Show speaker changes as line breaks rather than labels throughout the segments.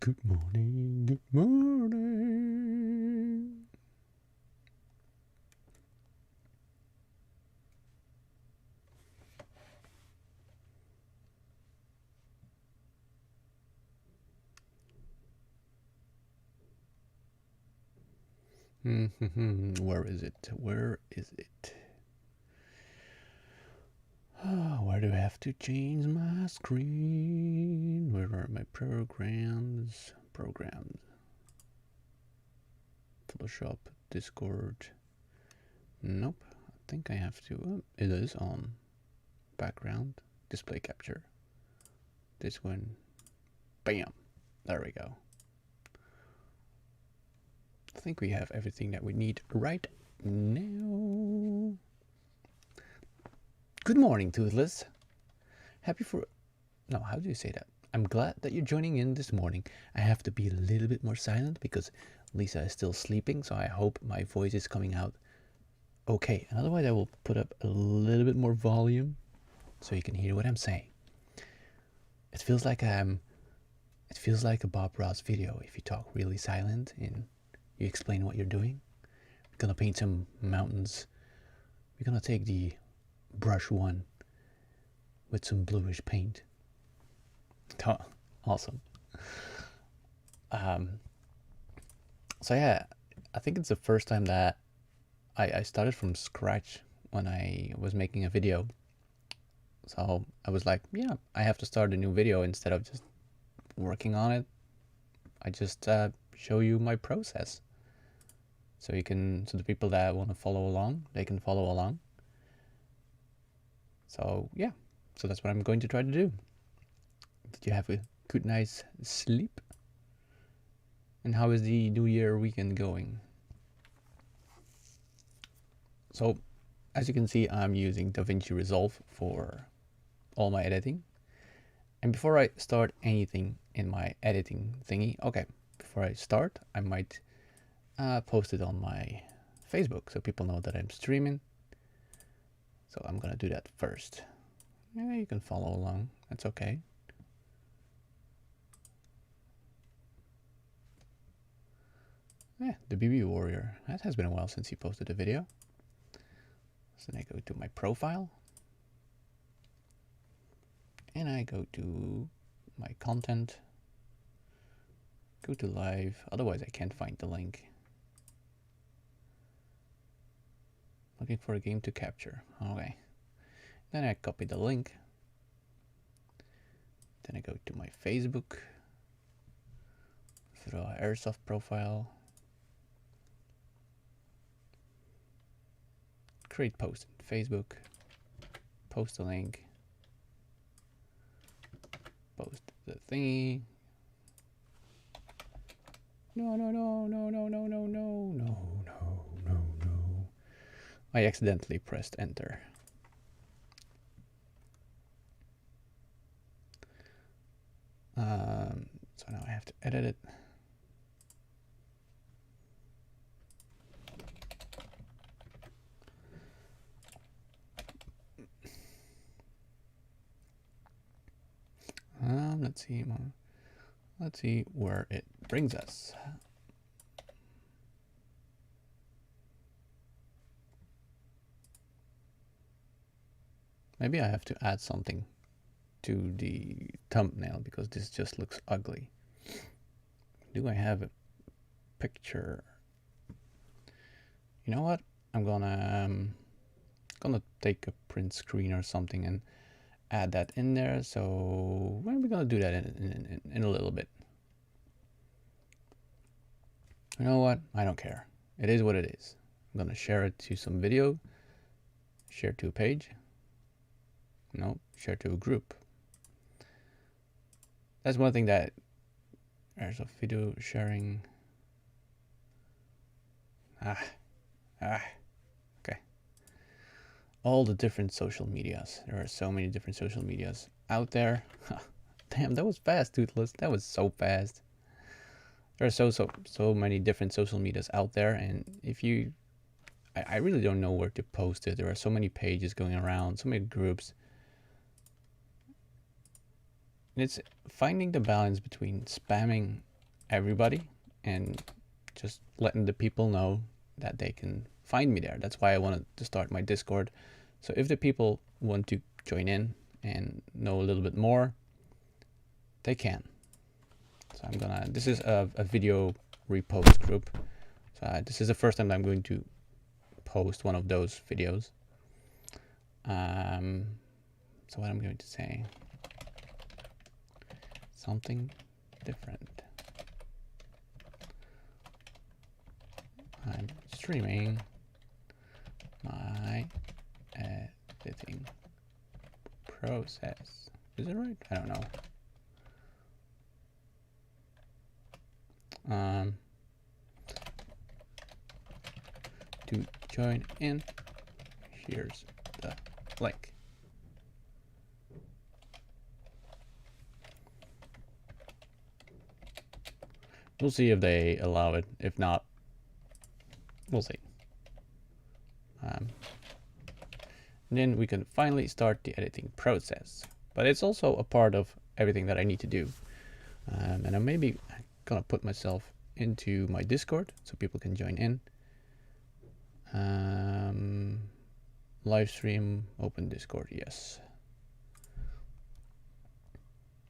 Good morning, good morning. Where is it? Where is it? Where do I have to change my screen? Where are my programs? Programs. Photoshop, Discord. Nope. I think I have to. It is on. Background, display capture. This one. Bam. There we go. I think we have everything that we need right now. Good morning, Toothless. Happy for... No, how do you say that? I'm glad that you're joining in this morning. I have to be a little bit more silent because Lisa is still sleeping, so I hope my voice is coming out okay. And otherwise I will put up a little bit more volume so you can hear what I'm saying. It feels like a Bob Ross video if you talk really silent and you explain what you're doing. We're gonna paint some mountains. We're gonna take the brush one with some bluish paint. Oh, awesome. So yeah, I think it's the first time that I started from scratch when I was making a video. So I was like, yeah, I have to start a new video instead of just working on it. I just show you my process. So you can, so the people that want to follow along, they can follow along. So yeah, so that's what I'm going to try to do. Did you have a good night's sleep? And how is the New Year weekend going? So as you can see, I'm using DaVinci Resolve for all my editing. And before I start anything in my editing thingy, okay, before I start, I might post it on my Facebook so people know that I'm streaming. So I'm gonna do that first. Yeah, you can follow along, that's okay. Yeah, the BB Warrior. That has been a while since he posted a video. So then I go to my profile. And I go to my content. Go to live, otherwise I can't find the link. Looking for a game to capture, okay. Then I copy the link. Then I go to my Facebook. Throw an airsoft profile. Create post in Facebook. Post a link. Post the thingy. No. I accidentally pressed enter. So now I have to edit it. Let's see where it brings us. Maybe I have to add something to the thumbnail because this just looks ugly. Do I have a picture? You know what? I'm gonna take a print screen or something and add that in there. So we're gonna do that in a little bit. You know what? I don't care. It is what it is. I'm gonna share it to some video. Share to a page. No, share to a group. That's one thing that there's a video sharing. Okay. All the different social medias. There are so many different social medias out there. Damn, that was fast, Toothless. That was so fast. There are so many different social medias out there, and if you, I really don't know where to post it. There are so many pages going around, so many groups. And it's finding the balance between spamming everybody and just letting the people know that they can find me there. That's why I wanted to start my Discord. So if the people want to join in and know a little bit more, they can. So I'm gonna, this is a video repost group. So this is the first time that I'm going to post one of those videos. So what I'm going to say, something different. I'm streaming my editing process. Is it right? I don't know. To join in, here's the link. We'll see if they allow it. If not, we'll see. Then we can finally start the editing process. But it's also a part of everything that I need to do. And I'm maybe gonna put myself into my Discord so people can join in. Live stream, open Discord, yes.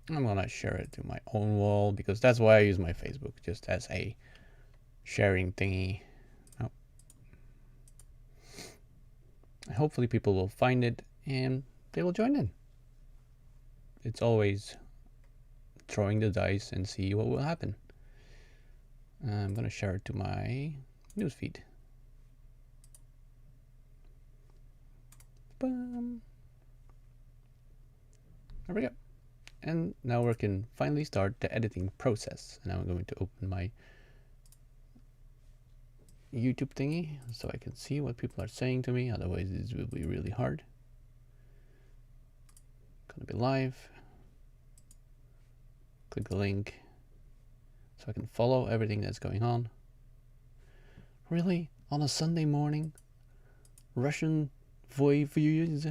I'm gonna share it to my own wall because that's why I use my Facebook, just as a sharing thingy. Oh. Hopefully people will find it and they will join in. It's always throwing the dice and see what will happen. I'm gonna share it to my newsfeed. Boom. There we go. And now we can finally start the editing process. And now I'm going to open my YouTube thingy so I can see what people are saying to me. Otherwise, this will be really hard. Gonna be live. Click the link so I can follow everything that's going on. Really? On a Sunday morning? Russian voices?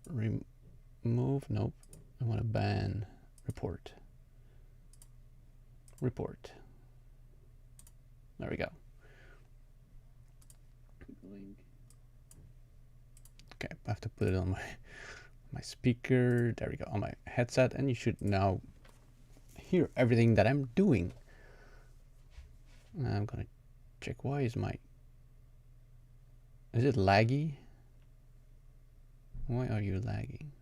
Remove? Nope. I want to ban. Report. Report. There we go. Okay, I have to put it on my speaker. There we go, on my headset, and you should now hear everything that I'm doing. I'm gonna check why is it laggy? Why are you lagging?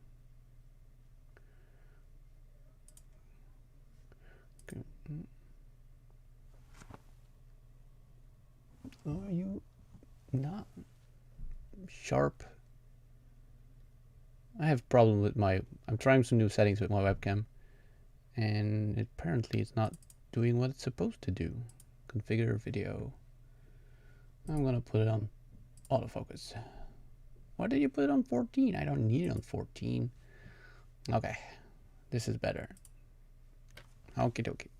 Okay. Are you not sharp? I have a problem with I'm trying some new settings with my webcam and apparently it's not doing what it's supposed to do. Configure video. I'm gonna put it on autofocus. Why did you put it on 14? I don't need it on 14. Okay, this is better. Okie dokie.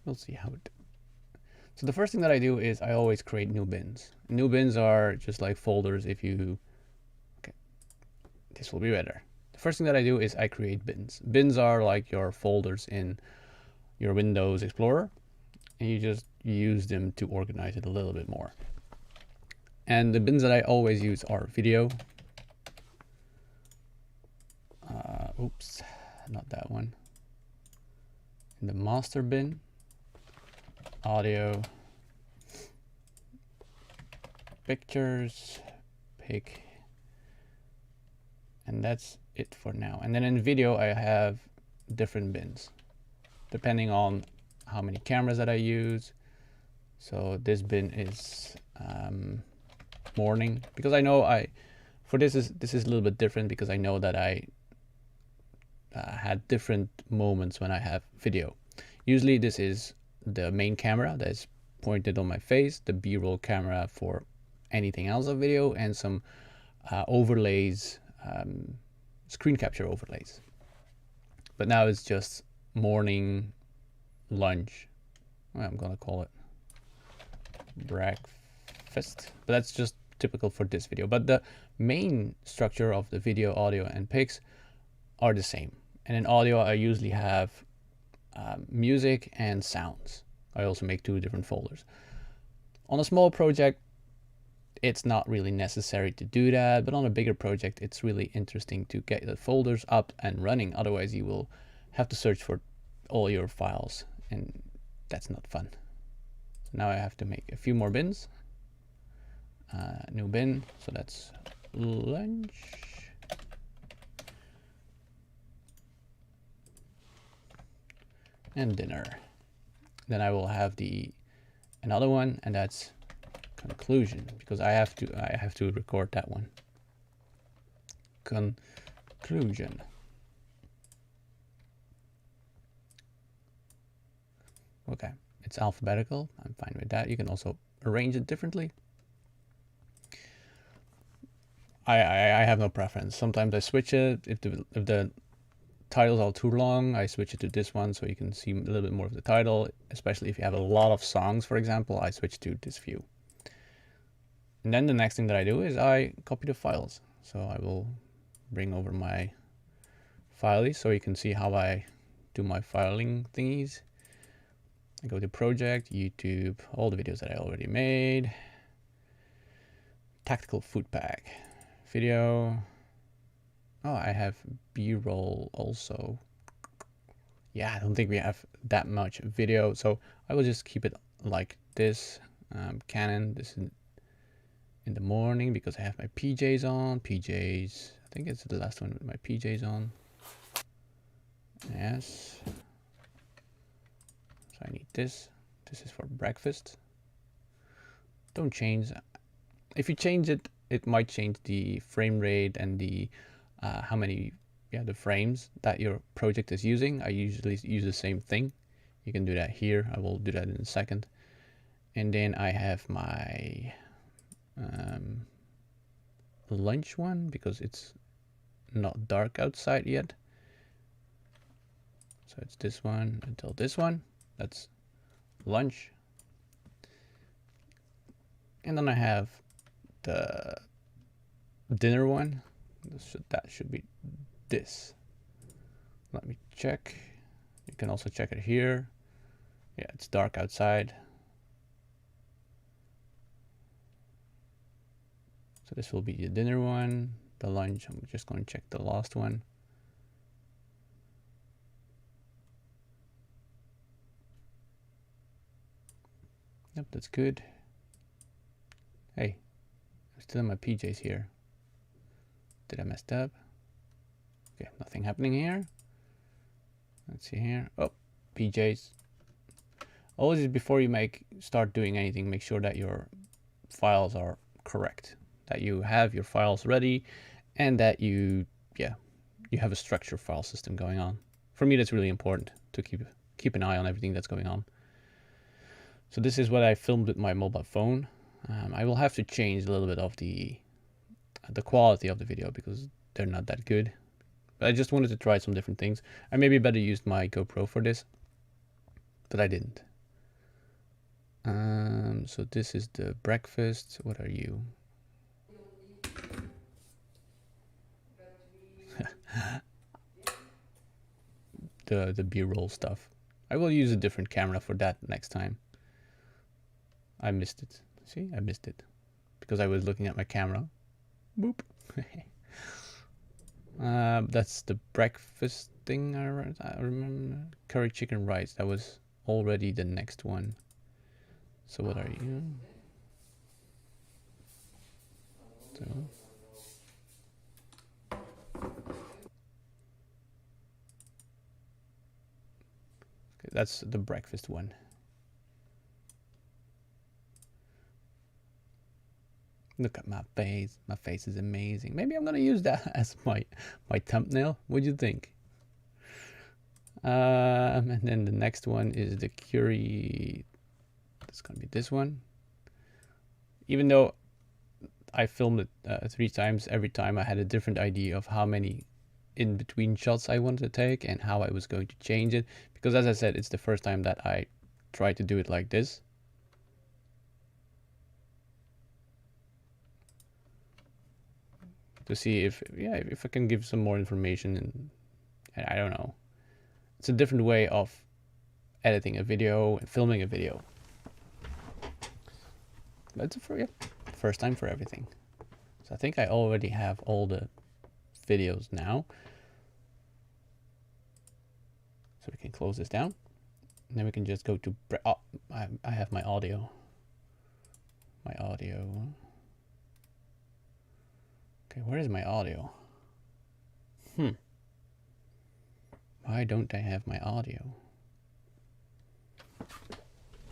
We'll see how it. So the first thing that I do is I always create new bins. New bins are just like folders. If you, okay, this will be better. The first thing that I do is I create bins. Bins are like your folders in your Windows Explorer, and you just use them to organize it a little bit more. And the bins that I always use are video. Oops, not that one. In the master bin, audio, pictures, pic, and that's it for now. And then in video, I have different bins depending on how many cameras that I use. So this bin is morning, because I know this is a little bit different because I know that I had different moments when I have video. Usually this is the main camera that is pointed on my face, the B-roll camera for anything else of video, and some overlays, screen capture overlays. But now it's just morning, lunch. Well, I'm gonna call it breakfast, but that's just typical for this video, but the main structure of the video, audio, and pics are the same. And in audio, I usually have music and sounds. I also make 2 different folders. On a small project, it's not really necessary to do that, but on a bigger project, it's really interesting to get the folders up and running. Otherwise, you will have to search for all your files, and that's not fun. So now I have to make a few more bins. New bin, so that's lunch. And dinner. Then I will have another one, and that's conclusion, because I have to record that one. Conclusion. Okay, it's alphabetical. I'm fine with that. You can also arrange it differently. I have no preference. Sometimes I switch it. If the titles are too long, I switch it to this one so you can see a little bit more of the title. Especially if you have a lot of songs, for example, I switch to this view. And then the next thing that I do is I copy the files. So I will bring over my files so you can see how I do my filing thingies. I go to project, YouTube, all the videos that I already made. Tactical Foodpack video. Oh, I have B-roll also. Yeah, I don't think we have that much video, so I will just keep it like this. Canon, this is in the morning because I have my PJs on. PJs, I think it's the last one with my PJs on. Yes. So I need this. This is for breakfast. Don't change. If you change it, it might change the frame rate and the how many the frames that your project is using. I usually use the same thing. You can do that here. I will do that in a second. And then I have my lunch one because it's not dark outside yet. So it's this one until this one. That's lunch. And then I have the dinner one. That should be this. Let me check. You can also check it here. Yeah, it's dark outside. So this will be the dinner one. The lunch, I'm just going to check the last one. Yep, that's good. Hey, I'm still in my PJs here. Did I mess up? Okay, nothing happening here. Let's see here. Oh, PJs. Always before you start doing anything, make sure that your files are correct. That you have your files ready and that you have a structured file system going on. For me, that's really important to keep an eye on everything that's going on. So this is what I filmed with my mobile phone. I will have to change a little bit of the quality of the video because they're not that good. But I just wanted to try some different things. I maybe better used my GoPro for this, but I didn't. So this is the breakfast. What are you? the B-roll stuff. I will use a different camera for that next time. I missed it. See, I missed it because I was looking at my camera. Boop. That's the breakfast thing. I remember curry chicken rice. That was already the next one. So what are you? So. Okay, that's the breakfast one. Look at my face. My face is amazing. Maybe I'm gonna use that as my thumbnail. What do you think? And then the next one is the curry. It's gonna be this one. Even though I filmed it 3 times, every time I had a different idea of how many in between shots I wanted to take and how I was going to change it. Because as I said, it's the first time that I tried to do it like this. to see if I can give some more information, and I don't know. It's a different way of editing a video and filming a video. But it's first time for everything. So I think I already have all the videos now. So we can close this down. And then we can just go to, oh, I have my audio. My audio. Okay, where is my audio? Why don't I have my audio?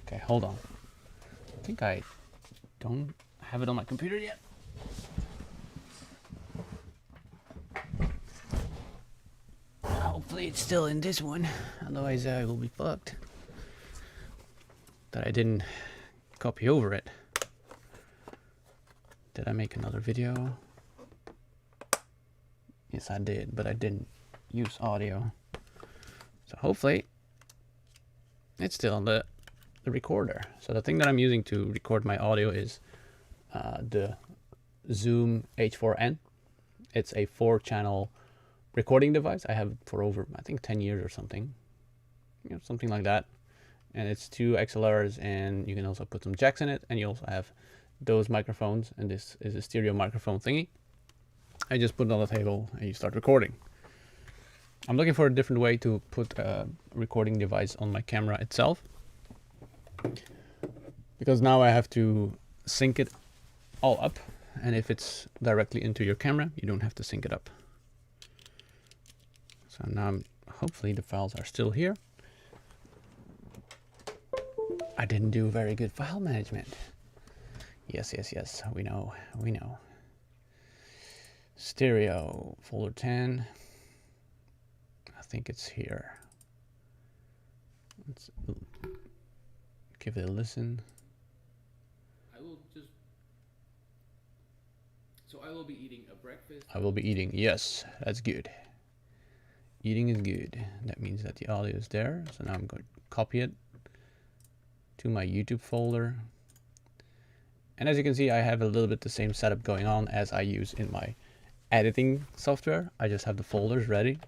Okay, hold on. I think I don't have it on my computer yet. Hopefully it's still in this one, otherwise I will be fucked. That I didn't copy over it. Did I make another video? Yes, I did, but I didn't use audio. So hopefully it's still on the recorder. So the thing that I'm using to record my audio is the Zoom H4n. It's a 4-channel recording device. I have it for over, I think, 10 years or something. You know, something like that. And it's 2 XLRs, and you can also put some jacks in it, and you also have those microphones, and this is a stereo microphone thingy. I just put it on the table and you start recording. I'm looking for a different way to put a recording device on my camera itself, because now I have to sync it all up, and if it's directly into your camera, you don't have to sync it up. So now hopefully the files are still here. I didn't do very good file management. Yes, we know. Stereo, folder 10. I think it's here. Let's give it a listen. I will be eating a breakfast. I will be eating, yes, that's good. Eating is good. That means that the audio is there. So now I'm going to copy it to my YouTube folder. And as you can see, I have a little bit the same setup going on as I use in my editing software. I just have the folders ready.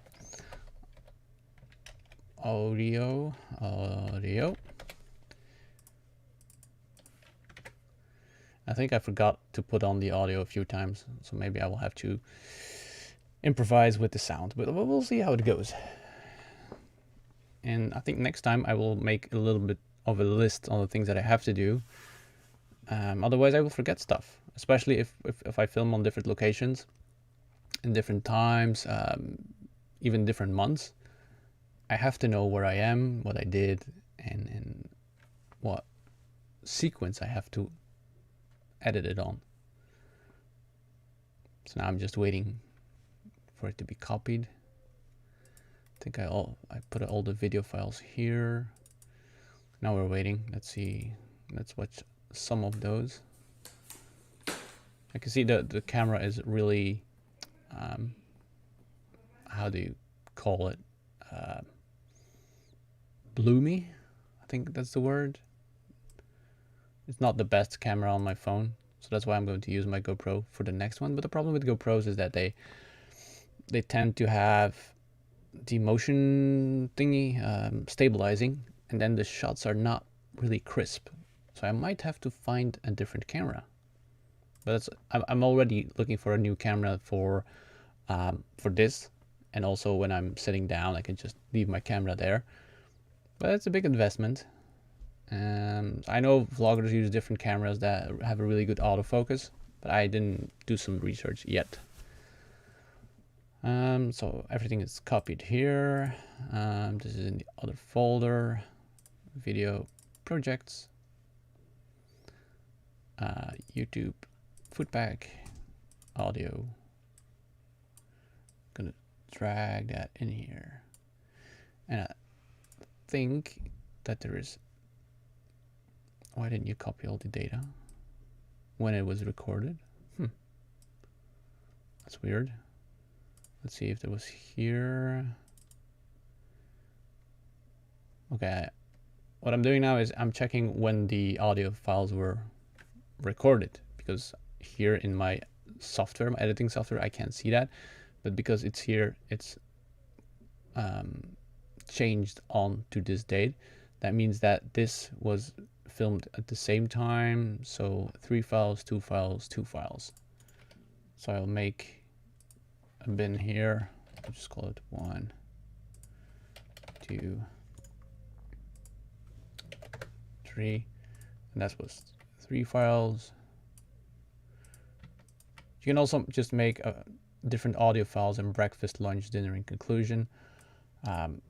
Audio. I think I forgot to put on the audio a few times, so maybe I will have to improvise with the sound, but we'll see how it goes. And I think next time I will make a little bit of a list on the things that I have to do. Otherwise I will forget stuff, especially if I film on different locations in different times, even different months. I have to know where I am, what I did, and what sequence I have to edit it on. So now I'm just waiting for it to be copied. I think I put all the video files here. Now we're waiting. Let's see. Let's watch some of those. I can see the camera is really, how do you call it? Bloomy, I think that's the word. It's not the best camera on my phone, so that's why I'm going to use my GoPro for the next one. But the problem with GoPros is that they tend to have the motion thingy stabilizing, and then the shots are not really crisp. So I might have to find a different camera. But I'm already looking for a new camera for this, and also when I'm sitting down, I can just leave my camera there. But it's a big investment. I know vloggers use different cameras that have a really good autofocus, but I didn't do some research yet. So everything is copied here. This is in the other folder. Video projects. YouTube, Foodpack, audio. Gonna drag that in here. And I think that there is. Why didn't you copy all the data when it was recorded? That's weird. Let's see if there was here. Okay, what I'm doing now is I'm checking when the audio files were recorded, because here in my software, my editing software, I can't see that. But because it's here, it's changed on to this date. That means that this was filmed at the same time. So 3 files, 2 files, 2 files. So I'll make a bin here. I'll just call it 1, 2, 3. And that was 3 files. You can also just make different audio files in breakfast, lunch, dinner, and conclusion. I'm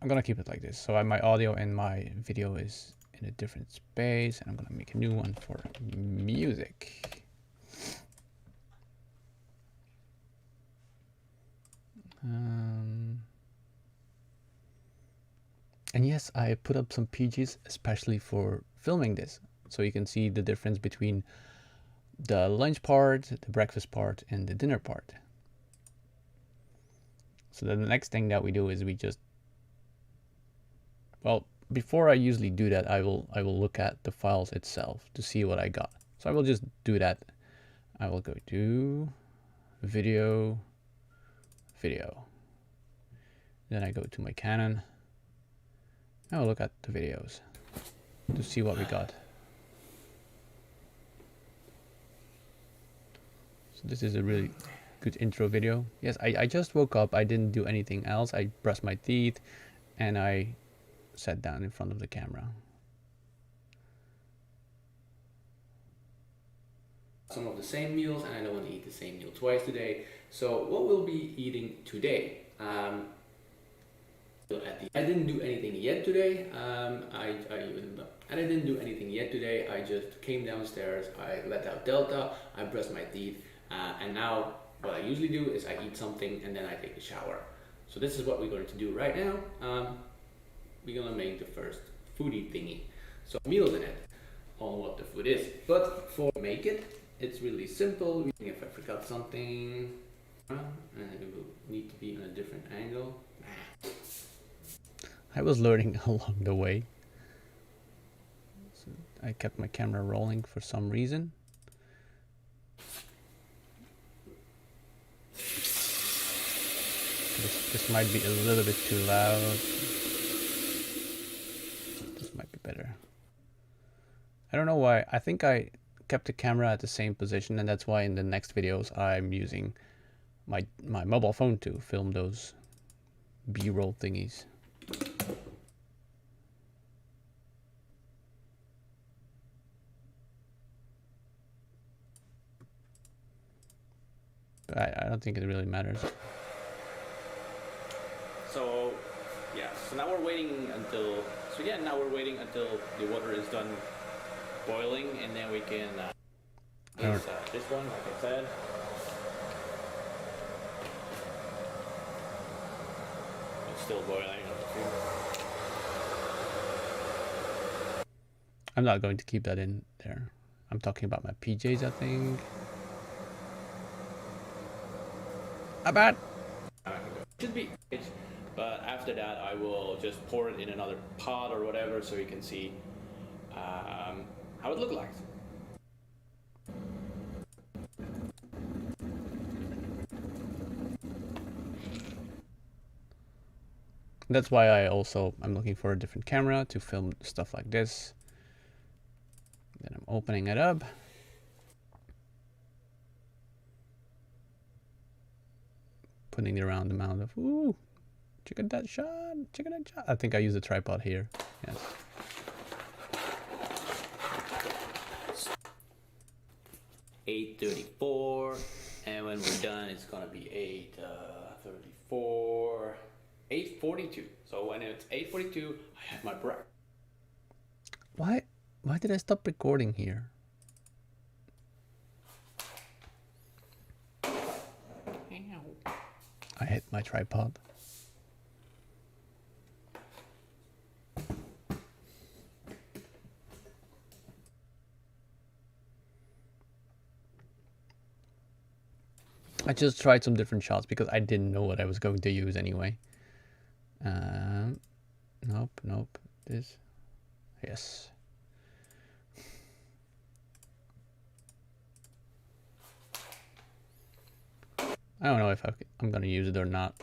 gonna keep it like this. So my audio and my video is in a different space, and I'm gonna make a new one for music. And yes, I put up some PGs especially for filming this, so you can see the difference between the lunch part, the breakfast part, and the dinner part. So then the next thing that we do is we just, well, before I usually do that, I will look at the files itself to see what I got. So I will just do that. I will go to video. Then I go to my Canon. I will look at the videos to see what we got. So this is a really good intro video. Yes, I just woke up. I didn't do anything else. I brushed my teeth and I sat down in front of the camera. Some of the same meals, and I don't want to eat the same meal twice today. So what we'll be eating today? I didn't do anything yet today. I didn't do anything yet today. I just came downstairs. I let out Delta. I brushed my teeth, and now what I usually do is I eat something and then I take a shower. So this is what we're going to do right now. We're gonna make the first foodie thingy. So meals in it on what the food is. But for make it, it's really simple. If I forgot something, and it will need to be on a different angle. I was learning along the way. So I kept my camera rolling for some reason. This might be a little bit too loud. This might be better. I don't know why. I think I kept the camera at the same position, and that's why in the next videos I'm using my mobile phone to film those B-roll thingies. But I don't think it really matters. So yeah, so now we're waiting until, now we're waiting until the water is done boiling, and then we can use this one, like I said. It's still boiling. I'm not going to keep that in there. I'm talking about my PJs, I think. Bad. Should be, but after that I will just pour it in another pot or whatever, so you can see how it looks like. That's why I'm looking for a different camera to film stuff like this. Then I'm opening it up. Putting the round amount of, ooh, check out that shot, check out that shot. I think I use a tripod here, yes. $8:34, and when we're done, it's gonna be 8:34, 8:42. So when it's 8:42, I have my break. Why did I stop recording here? I hit my tripod. I just tried some different shots because I didn't know what I was going to use anyway. Nope. This. Yes. I don't know if I'm gonna use it or not.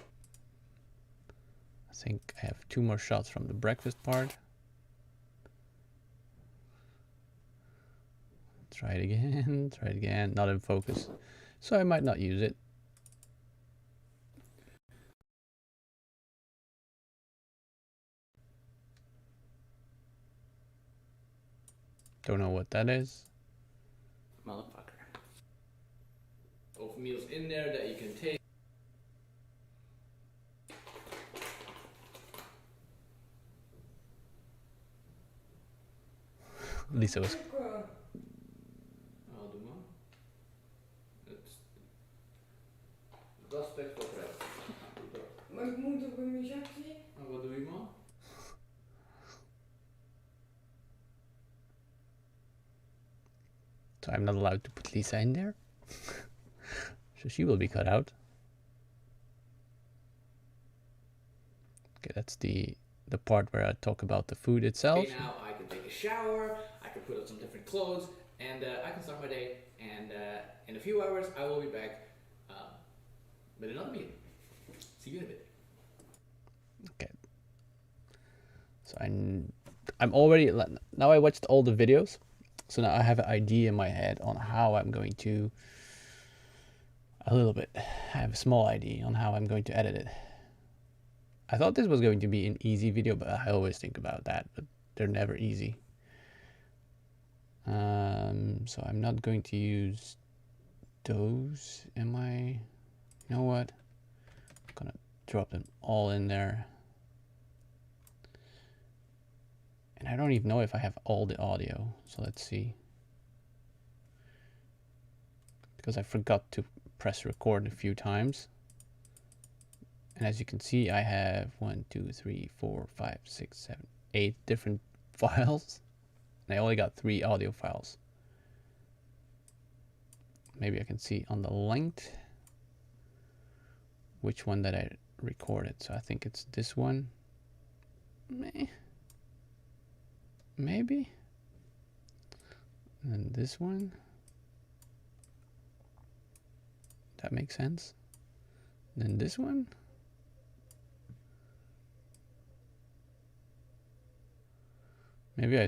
I think I have 2 more shots from the breakfast part. Try it again, try it again, not in focus. So I might not use it. Don't know what that is. Motherfucker. Of meals in there that you can take. Lisa was... Ja, doe maar. Dat is best wel prettig. Maar ik moet ook in mijn zakje. En wat doe je maar? So I'm not allowed to put Lisa in there. So she will be cut out. Okay, that's the part where I talk about the food itself. Okay, now I can take a shower, I can put on some different clothes, and I can start my day. And in a few hours, I will be back with another meal. See you in a bit. Okay. So I'm already, now I watched all the videos. So now I have an idea in my head on how I'm going to, I have a small idea on how I'm going to edit it. I thought this was going to be an easy video, but I always think about that, but they're never easy. So I'm not going to use those, am I? You know what? I'm gonna drop them all in there. And I don't even know if I have all the audio, so let's see. Because I forgot to press record a few times. And as you can see, I have 1, 2, 3, 4, 5, 6, 7, 8 different files. And I only got 3 audio files. Maybe I can see on the length which one that I recorded. So I think it's this one. Maybe. And then this one. That makes sense. And then this one. Maybe I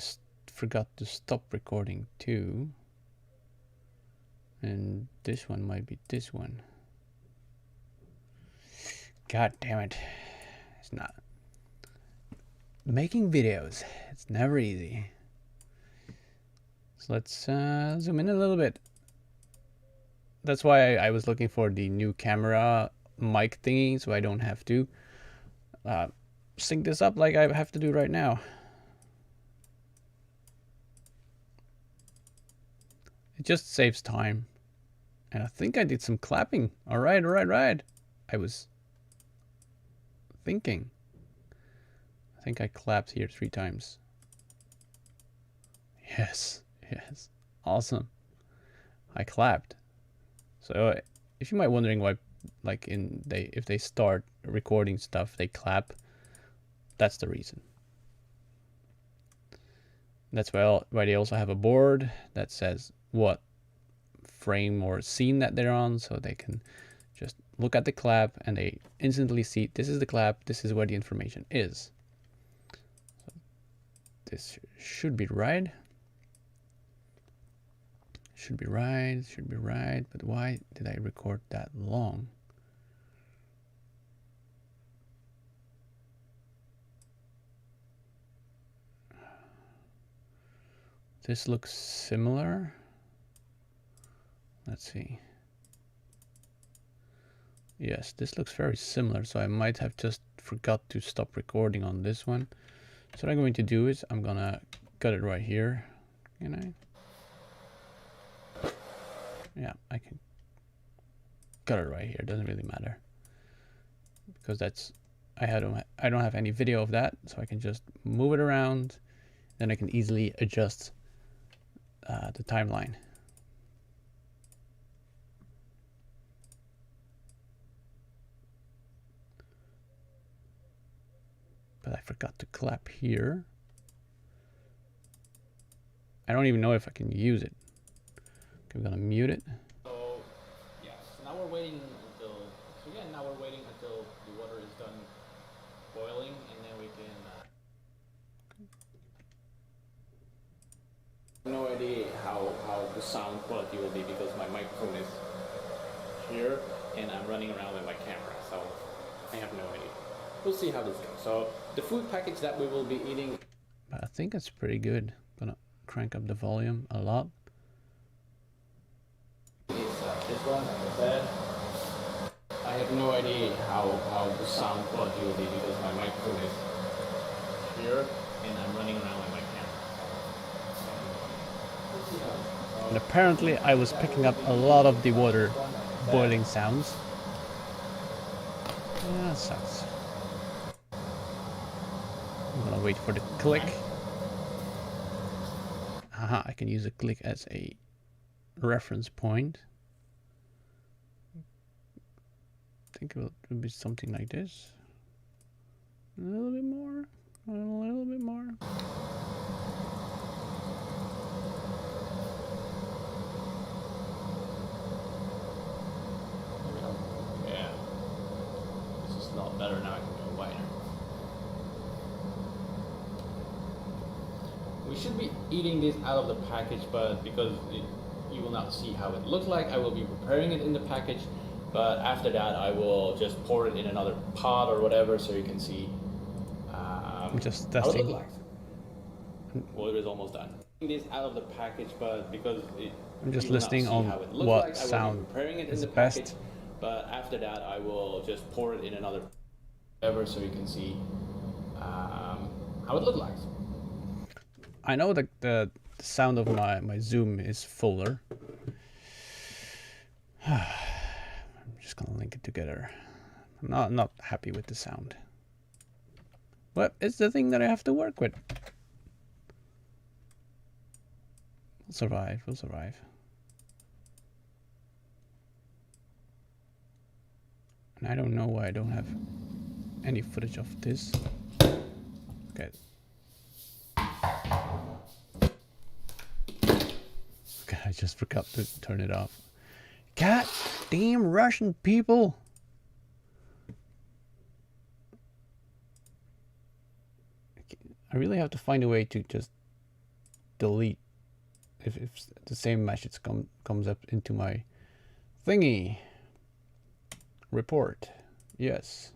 forgot to stop recording too. And this one might be this one. God damn it. It's not. Making videos, it's never easy. So let's zoom in a little bit. That's why I was looking for the new camera mic thingy, so I don't have to sync this up like I have to do right now. It just saves time. And I think I did some clapping. All right, all right, right. I was thinking. I think I clapped here 3 times. Yes, yes. Awesome. I clapped. So if you might wondering why, like if they start recording stuff, they clap, that's the reason. That's why they also have a board that says what frame or scene that they're on, so they can just look at the clap and they instantly see this is the clap, this is where the information is. So this should be right. Should be right, but why did I record that long? This looks similar. Let's see. Yes, this looks very similar, so I might have just forgot to stop recording on this one. So what I'm going to do is I'm gonna cut it right here. Can I? Yeah, I can cut it right here. It doesn't really matter because that's I don't have any video of that, so I can just move it around. Then I can easily adjust the timeline. But I forgot to clap here. I don't even know if I can use it. Okay, I'm gonna mute it.
So, yes, now we're waiting until
Again, now we're waiting until the water is done boiling, and then we can. No idea how the sound quality will be because my microphone is here and I'm running around with my camera, so I have no idea. We'll see how this goes. So the food package that we will be eating, I think it's pretty good. Gonna crank up the volume a lot. Is this one, like I said. I have no idea how the sound quality will be because my microphone is here and I'm running around with my camera. And apparently I was picking up a lot of the water boiling sounds. Yeah, that sucks. I'm gonna wait for the click. Haha, I can use a click as a reference point. I think it will be something like this. A little bit more. A little bit more. Yeah. This is a lot better now. I can go wider. We should be eating this out of the package, but because you will not see how it looks like, I will be preparing it in the package. But after that, I will just pour it in another pot or whatever, so you can see. I'm just testing. How it looks like. Well, it is almost done. This out of the package, but because I'm just listening on what like, sound is the best. Package, but after that, I will just pour it in another whatever, so you can see how it looks like. I know that the sound of my Zoom is fuller. I'm just gonna link it together. I'm not happy with the sound. But it's the thing that I have to work with. We'll survive, we'll survive. And I don't know why I don't have any footage of this. Okay. Okay, I just forgot to turn it off. God damn Russian people! I really have to find a way to just delete if the same message comes up into my thingy. Report. Yes.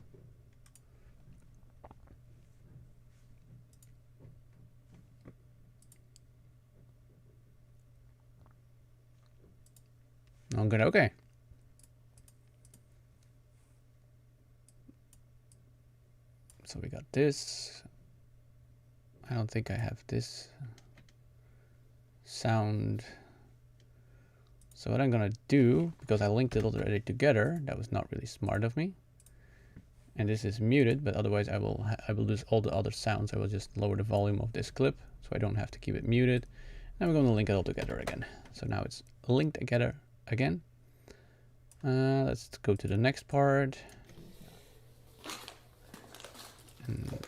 I'm good. Okay. So we got this. I don't think I have this sound. So what I'm gonna do, because I linked it already together, that was not really smart of me. And this is muted, but otherwise I will lose all the other sounds. I will just lower the volume of this clip, so I don't have to keep it muted. And we're gonna link it all together again. So now it's linked together again. Let's go to the next part. And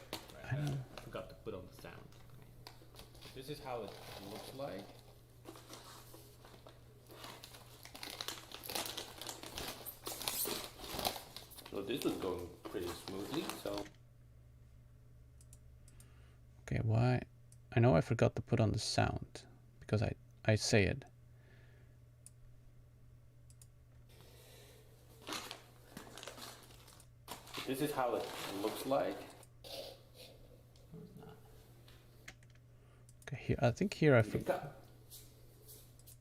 I forgot to put on the sound. This is how it looks like. So this was going pretty smoothly, so. Okay, why? I know I forgot to put on the sound because I say it. This is how it looks like. Okay, here I think here I forgot.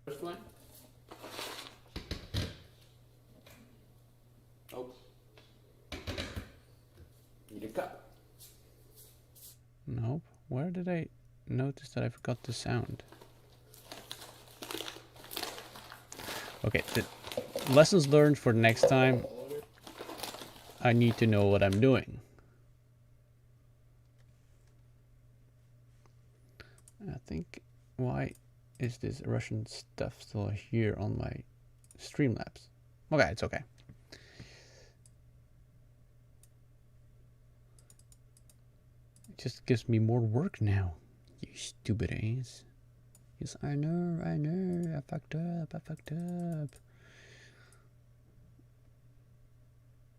First one. Oh. Need a cup. Nope. Where did I notice that I forgot the sound? Okay, the lessons learned for next time. I need to know what I'm doing. I think, why is this Russian stuff still here on my Streamlabs? Okay, it's okay. It just gives me more work now. You stupid ass. Yes, I know, I fucked up.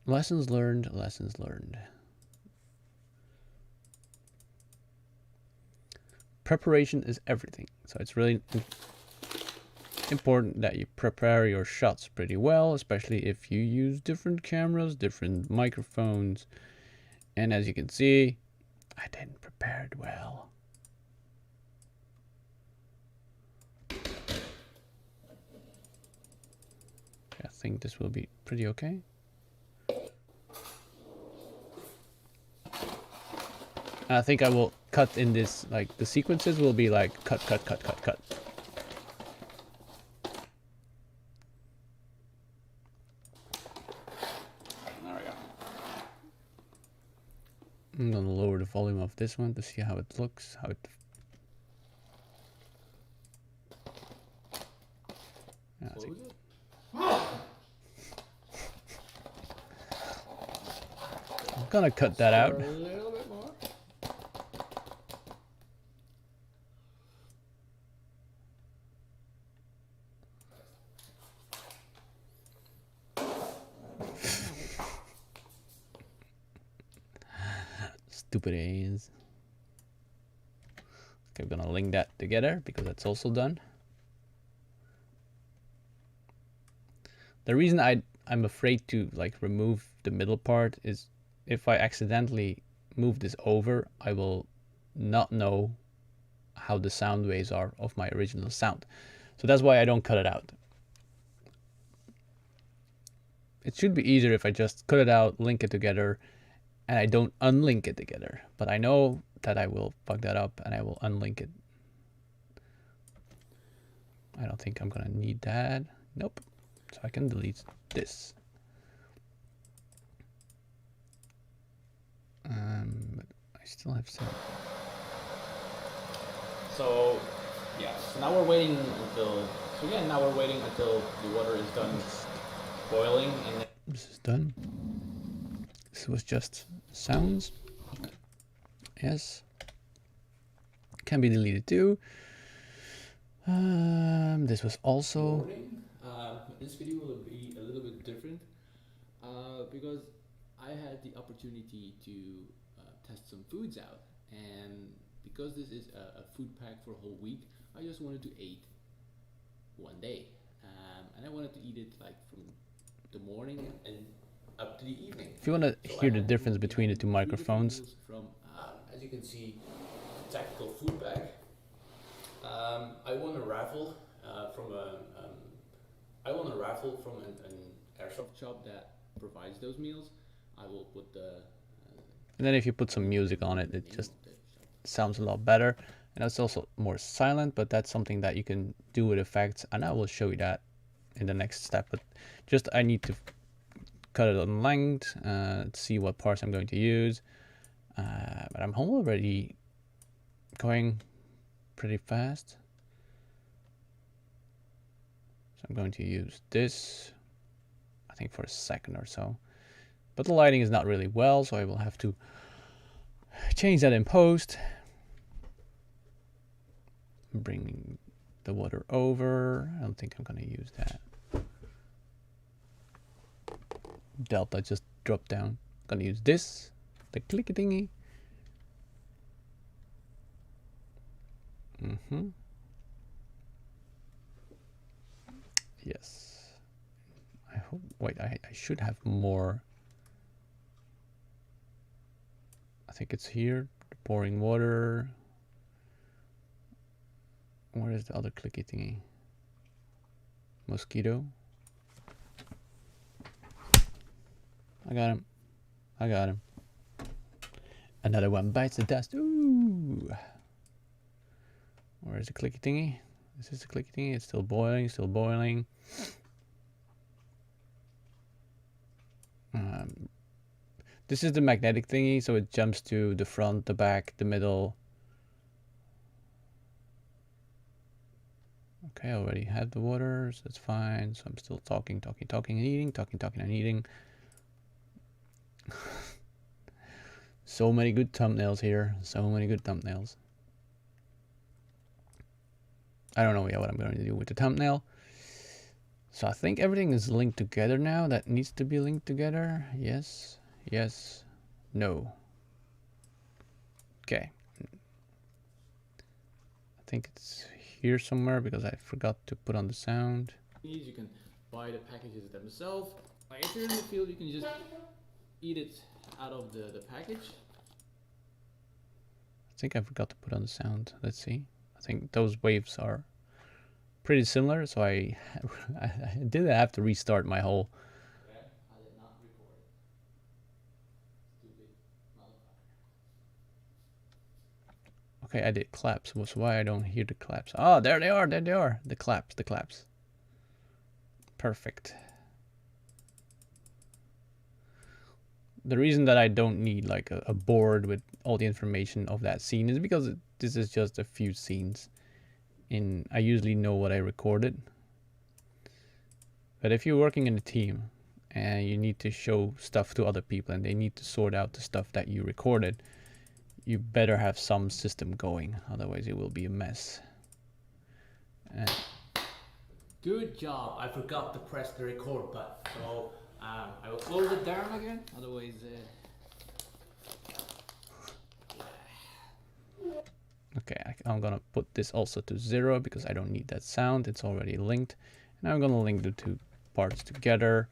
Lessons learned, lessons learned. Preparation is everything. So it's really important that you prepare your shots pretty well, especially if you use different cameras, different microphones. And as you can see, I didn't prepare it well. I think this will be pretty okay. I think I will cut in this, like the sequences will be like cut, cut, cut, cut, cut. There we go. I'm gonna lower the volume of this one to see how it looks, how it. Yeah, I think. I'm gonna cut that out.
A little bit more.
Stupid A's. Okay, I'm gonna link that together because that's also done. The reason I'm afraid to like remove the middle part is if I accidentally move this over, I will not know how the sound waves are of my original sound. So that's why I don't cut it out. It should be easier if I just cut it out, link it together, and I don't unlink it together. But I know that I will fuck that up and I will unlink it. I don't think I'm gonna need that. Nope. So I can delete this. But I still have some.
So yeah, so now we're waiting until now we're waiting until the water is done boiling, and then
This is done. This was just sounds. Yes. Can be deleted too. This was also.
This video will be a little bit different because I had the opportunity to test some foods out, and because this is a food pack for a whole week, I just wanted to eat one day, and I wanted to eat it like from the morning and up to the evening.
If you want to hear the difference between the two microphones,
from as you can see, tactical food pack. I won a raffle from an airsoft shop that provides those meals. I will put the.
And then if you put some music on it, it just sounds a lot better. And it's also more silent, but that's something that you can do with effects. And I will show you that in the next step. But just I need to cut it on length, see what parts I'm going to use. But I'm already going pretty fast. So I'm going to use this, I think for a second or so. But the lighting is not really well, so I will have to change that in post. Bring the water over. I don't think I'm going to use that. Delta just dropped down. I'm going to use this, the clicky thingy. Yes. I hope. Wait, I should have more. I think it's here. The pouring water. Where is the other clicky thingy? Mosquito. I got him. I got him. Another one bites the dust. Ooh. Where is the clicky thingy? Is this the clicky thingy? It's still boiling, still boiling. This is the magnetic thingy, so it jumps to the front, the back, the middle. Okay, I already had the water, so that's fine. So I'm still talking and eating, talking and eating. So many good thumbnails here. So many good thumbnails. I don't know yet what I'm going to do with the thumbnail. So I think everything is linked together now. That needs to be linked together. Yes, yes, no. Okay. I think it's here somewhere because I forgot to put on the sound.
You can buy the packages themselves. Like if you're in the field, you can just eat it out of the package.
I think I forgot to put on the sound. Let's see. I think those waves are pretty similar, so I did have to restart my whole.
Okay, I did not record it. Stupid motherfucker.
Okay, I did claps. Was why I don't hear the claps. Oh, there they are. There they are. The claps. The claps. Perfect. The reason that I don't need like a board with all the information of that scene is because this is just a few scenes. I usually know what I recorded. But if you're working in a team and you need to show stuff to other people and they need to sort out the stuff that you recorded, you better have some system going, otherwise it will be a mess.
Good job. I forgot to press the record button. So I will close it down again. Otherwise,
Okay, I'm gonna put this also to 0 because I don't need that sound. It's already linked. And I'm gonna link the two parts together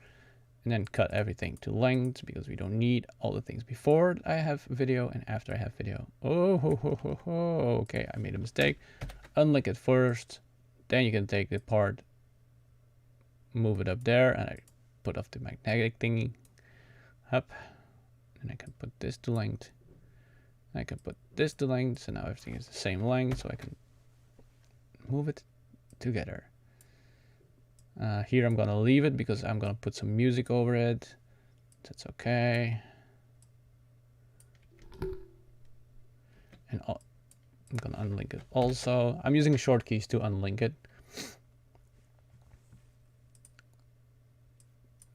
and then cut everything to length because we don't need all the things before I have video and after I have video. Okay, I made a mistake. Unlink it first, then you can take the part, move it up there, and I put off the magnetic thingy up, and I can put this to length. I can put this to length, so now everything is the same length, so I can move it together. Here I'm gonna leave it because I'm gonna put some music over it. That's okay. And I'm gonna unlink it also. I'm using short keys to unlink it.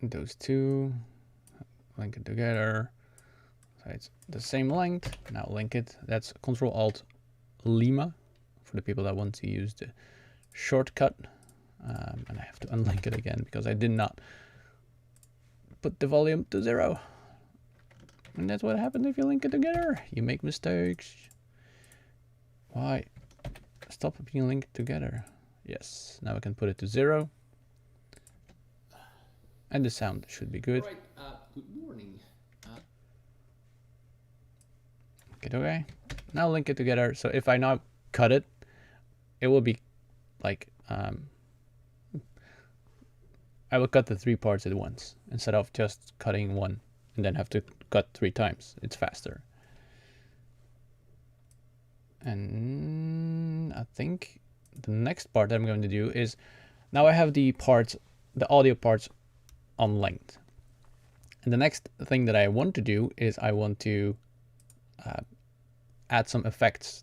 Those two, link it together. So it's the same length. Now link it. That's Control Alt Lima for the people that want to use the shortcut. And I have to unlink it again because I did not put the volume to 0. And that's what happens if you link it together. You make mistakes. Why? Stop being linked together. Yes, now I can put it to 0. And the sound should be good.
right. Good morning.
Okay. Now link it together. So if I now cut it, it will be like I will cut the 3 parts at once instead of just cutting one and then have to cut 3 times. It's faster. And I think the next part that I'm going to do is now I have the parts, the audio parts on length. And the next thing that I want to do is I want to add some effects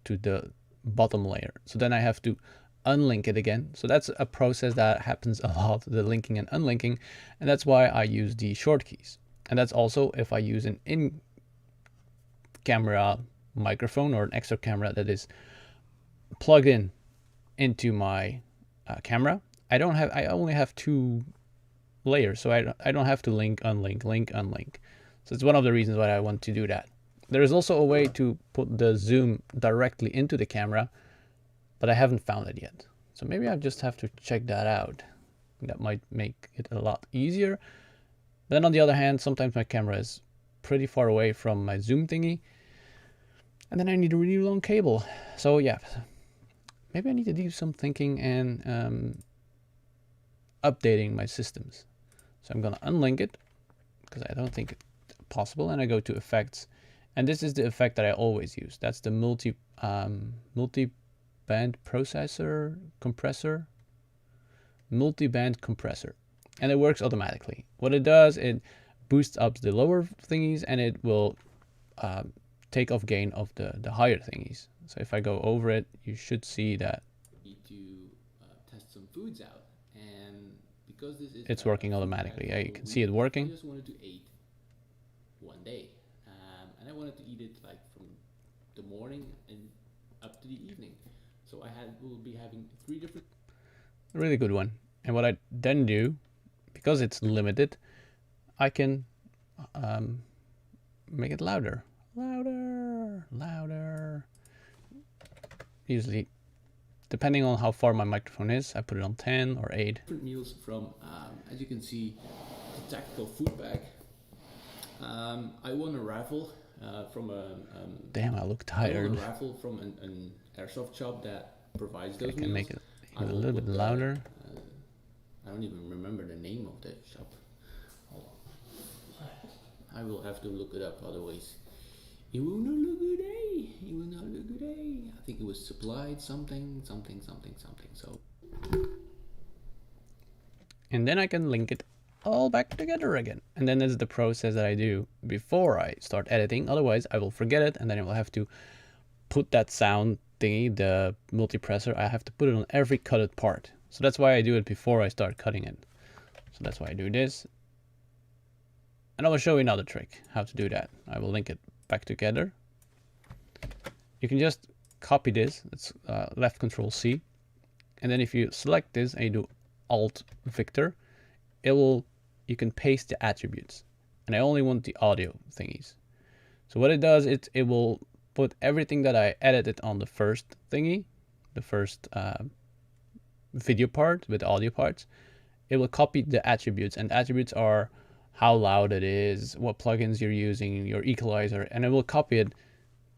to the bottom layer. So then I have to unlink it again. So that's a process that happens a lot, the linking and unlinking. And that's why I use the short keys. And that's also if I use an in-camera microphone or an extra camera that is plugged in into my camera. I only have 2 layers, so I don't have to link, unlink. So it's one of the reasons why I want to do that. There is also a way to put the zoom directly into the camera, but I haven't found it yet. So maybe I just have to check that out. That might make it a lot easier. Then on the other hand, sometimes my camera is pretty far away from my zoom thingy, and then I need a really long cable. So yeah, maybe I need to do some thinking and updating my systems. So I'm gonna unlink it because I don't think it's possible, and I go to effects, and this is the effect that I always use. That's the multi-band multi-band compressor, and it works automatically. What it does, it boosts up the lower thingies, and it will take off gain of the higher thingies. So if I go over it, you should see that
Need to test some foods out, and because this is
it's working automatically. Yeah, you can see it
I
working.
just wanted to eat one day, and I wanted to eat it like from the morning and up to the evening. So will be having 3 different.
A really good one. And what I then do, because it's limited, I can make it louder. Louder, louder. Usually, depending on how far my microphone is, I put it on 10 or 8.
Different meals from, as you can see, the tactical food bag. I won a raffle from a.
Damn, I look
I
tired.
won a raffle from an airsoft shop that provides those
I can
meals.
make it even a little bit louder.
I don't even remember the name of that shop. Hold on. I will have to look it up, otherwise it will not look good, eh? It will not look good, eh? I think it was supplied something. So.
And then I can link it all back together again. And then this is the process that I do before I start editing. Otherwise, I will forget it, and then I will have to put that sound thingy, the multipressor, I have to put it on every cutted part. So that's why I do it before I start cutting it. So that's why I do this. And I will show you another trick how to do that. I will link it back together. You can just copy this. It's left Control C. And then if you select this and you do Alt Victor, you can paste the attributes. And I only want the audio thingies. So what it does, it will put everything that I edited on the first thingy, the first video part with audio parts. It will copy the attributes, and attributes are how loud it is, what plugins you're using, your equalizer, and it will copy it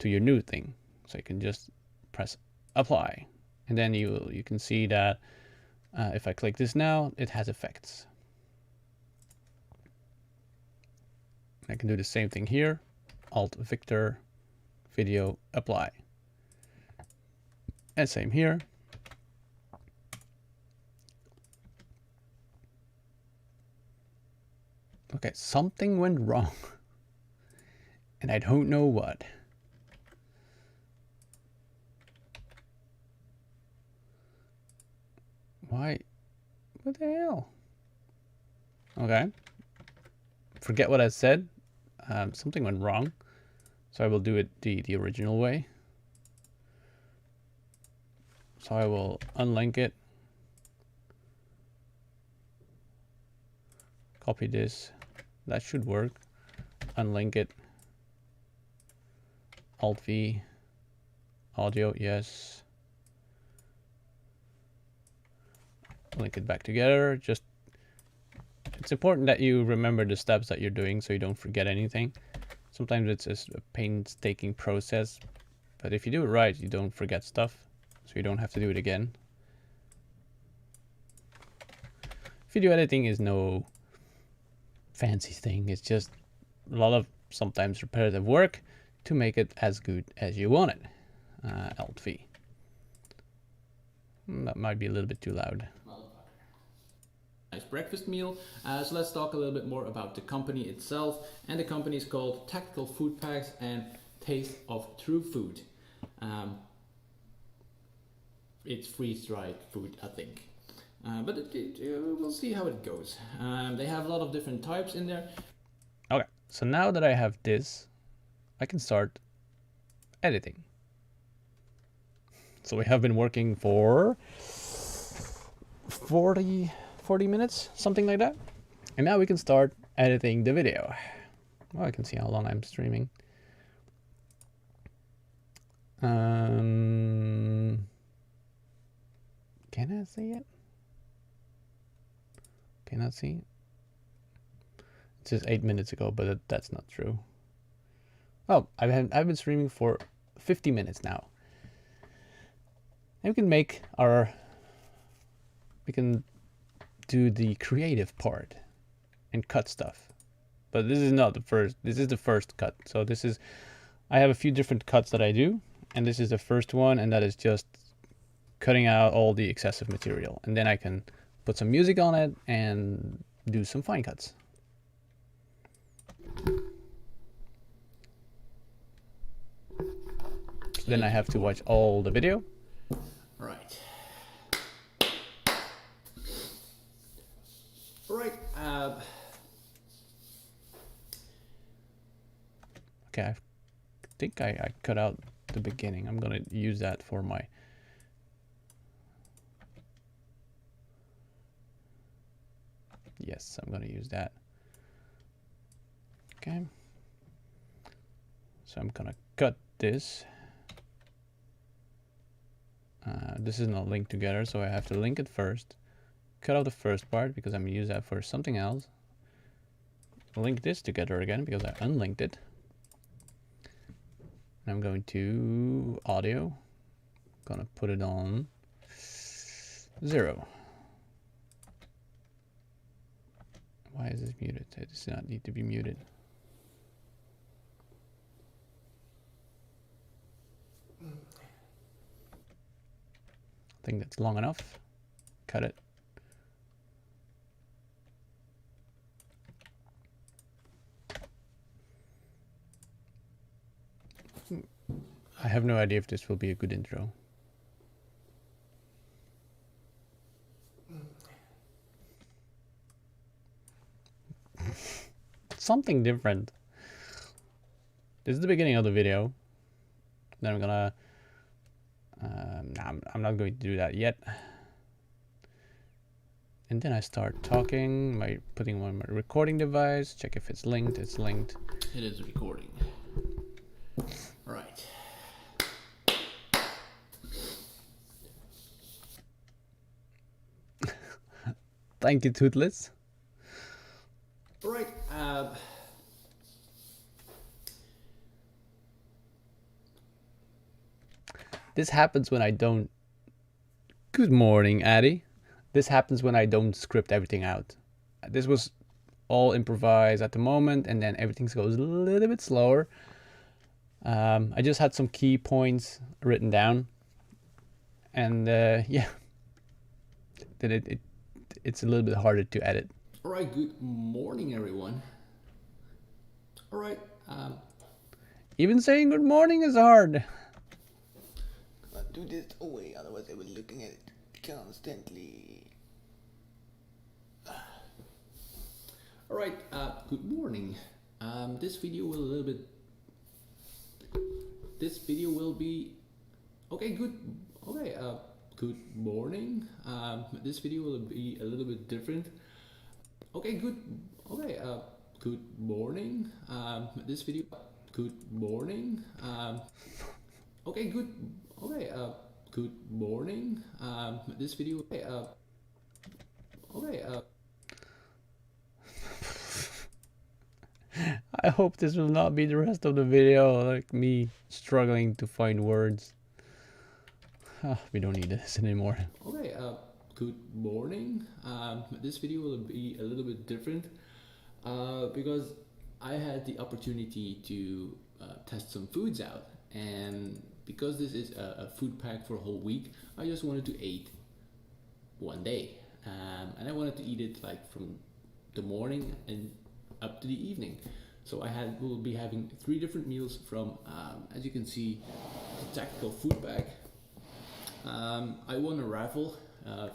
to your new thing. So you can just press apply, and then you can see that if I click this now, it has effects. I can do the same thing here, Alt Victor, video, apply. And same here. Okay, something went wrong. And I don't know what. Why? What the hell? Okay. Forget what I said. Something went wrong. So I will do it the original way. So I will unlink it. Copy this. That should work. Unlink it. Alt V. Audio, yes. Link it back together. Just, it's important that you remember the steps that you're doing so you don't forget anything. Sometimes it's just a painstaking process, but if you do it right, you don't forget stuff, so you don't have to do it again. Video editing is no fancy thing. It's just a lot of sometimes repetitive work to make it as good as you want it. Alt V. That might be a little bit too loud.
Nice breakfast meal. So let's talk a little bit more about the company itself. And the company is called Tactical Foodpacks and Taste of True Food. It's freeze-dried food, I think. But we'll see how it goes. They have a lot of different types in there.
Okay, so now that I have this, I can start editing. So we have been working for 40 minutes, something like that. And now we can start editing the video. Well, I can see how long I'm streaming. Can I see it? Cannot see. It says 8 minutes ago, but that's not true. Oh, I've been streaming for 50 minutes now. And we can do the creative part and cut stuff. But this is not the first, this is the first cut. So I have a few different cuts that I do, and this is the first one, and that is just cutting out all the excessive material. And then I can put some music on it and do some fine cuts. Then I have to watch all the video.
Right. Right.
Okay, I think I cut out the beginning. I'm gonna use that for my Yes, I'm gonna use that. Okay. So I'm gonna cut this. This is not linked together, so I have to link it first. Cut out the first part because I'm gonna use that for something else. Link this together again because I unlinked it. And I'm going to audio. Gonna put it on 0. Why is this muted? It does not need to be muted. I think that's long enough. Cut it. I have no idea if this will be a good intro. Something different. This is the beginning of the video. Then I'm gonna... I'm not going to do that yet. And then I start talking, putting on my recording device, check if it's linked. It's linked.
It is recording. All right.
Thank you, Toothless.
All right.
This happens when I don't... Good morning, Addy. This happens when I don't script everything out. This was all improvised at the moment, and then everything goes a little bit slower. I just had some key points written down, and yeah, then it's a little bit harder to edit.
All right. Good morning, everyone. All right.
Even saying good morning is hard.
Do this away, otherwise I will be looking at it constantly.
All right. Good morning. This video will be okay. Good morning. This video will be a little bit different. Okay. Good morning. This video. Good morning. Okay. Good morning. This video.
I hope this will not be the rest of the video, like me struggling to find words. We don't need this anymore.
Okay. Good morning. This video will be a little bit different because I had the opportunity to test some foods out, and because this is a food pack for a whole week, I just wanted to eat one day, and I wanted to eat it like from the morning and up to the evening. So will be having 3 different meals from, as you can see, the tactical Foodpack. I won a raffle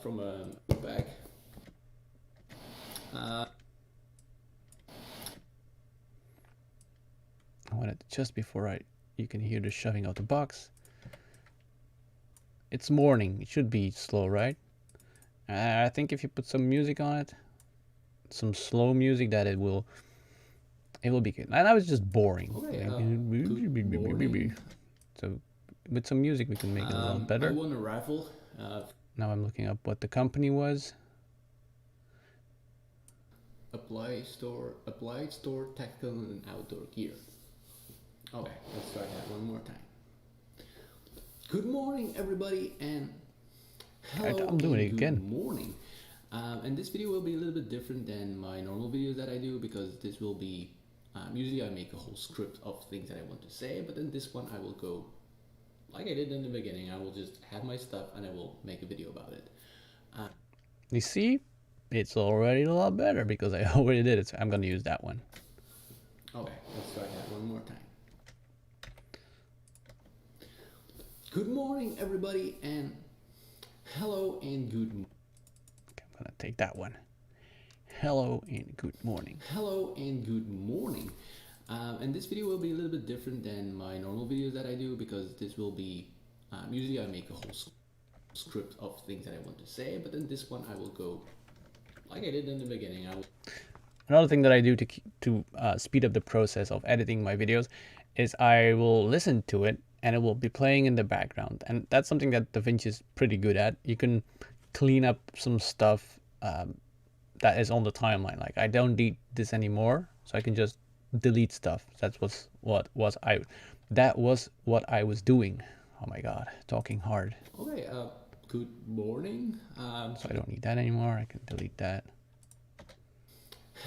from a Foodpack.
I wanted just before you can hear the shoving out the box. It's morning. It should be slow, right? I think if you put some music on it, some slow music, that it will be good. And I was just boring.
Okay,
so with some music we can make it a lot better.
I won a raffle.
Now I'm looking up what the company was.
Applied Store Tactical and Outdoor Gear. Okay, let's try that one more time. Good morning, everybody, and hello.
I'm doing it again.
Good morning. And this video will be a little bit different than my normal videos that I do, because this will be usually I make a whole script of things that I want to say, but then this one I will go like I did in the beginning. I will just have my stuff and I will make a video about it.
You see, it's already a lot better because I already did it. So I'm gonna use that one.
Okay, let's try that one more time. Good morning, everybody, and hello and good morning.
Okay, I'm gonna take that one. Hello and good morning.
Hello and good morning. And this video will be a little bit different than my normal videos that I do, because this will be usually I make a whole script of things that I want to say, but then this one I will go like I did in the beginning,
Another thing that I do to speed up the process of editing my videos is I will listen to it and it will be playing in the background. And that's something that DaVinci is pretty good at. You can clean up some stuff that is on the timeline. Like I don't need this anymore, so I can just delete stuff. That was what I was doing. Oh my god, talking hard.
okay, good morning.
So I don't need that anymore. I can delete that.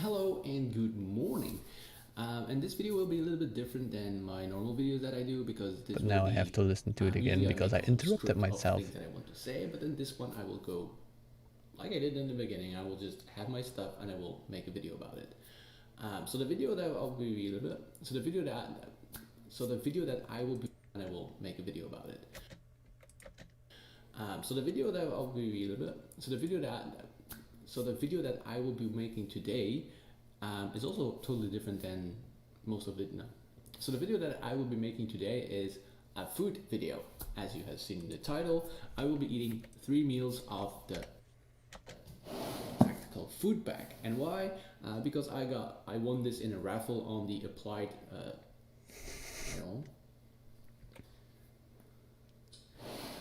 Hello and good morning. And this video will be a little bit different than my normal videos that I do because this.
But now I have to listen to it again because I interrupted myself.
Things that I want to say, but in this one I will go like I did in the beginning. I will just have my stuff and I will make a video about it. So the video that I'll be so the video that I will be and I will make a video about it. So the video that I'll be so the video that I will be making today is also totally different than most of it now. So the video that I will be making today is a food video. As you have seen in the title, I will be eating 3 meals of the tactical Foodpack. And why? Because I won this in a raffle on the applied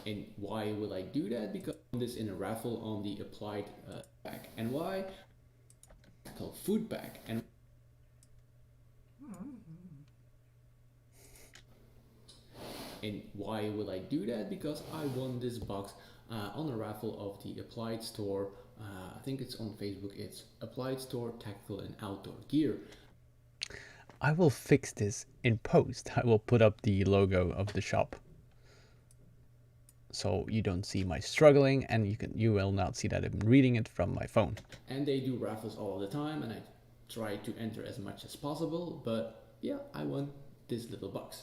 And why will I do that? Because this in a raffle on the applied pack. And why? Called Foodpack. And why will I do that? Because I won this box on a raffle of the Applied Store. I think it's on Facebook. It's Applied Store Tactical and Outdoor Gear.
I will fix this in post. I will put up the logo of the shop, so you don't see my struggling, and you will not see that I'm reading it from my phone.
And they do raffles all the time, and I try to enter as much as possible. But yeah, I won this little box.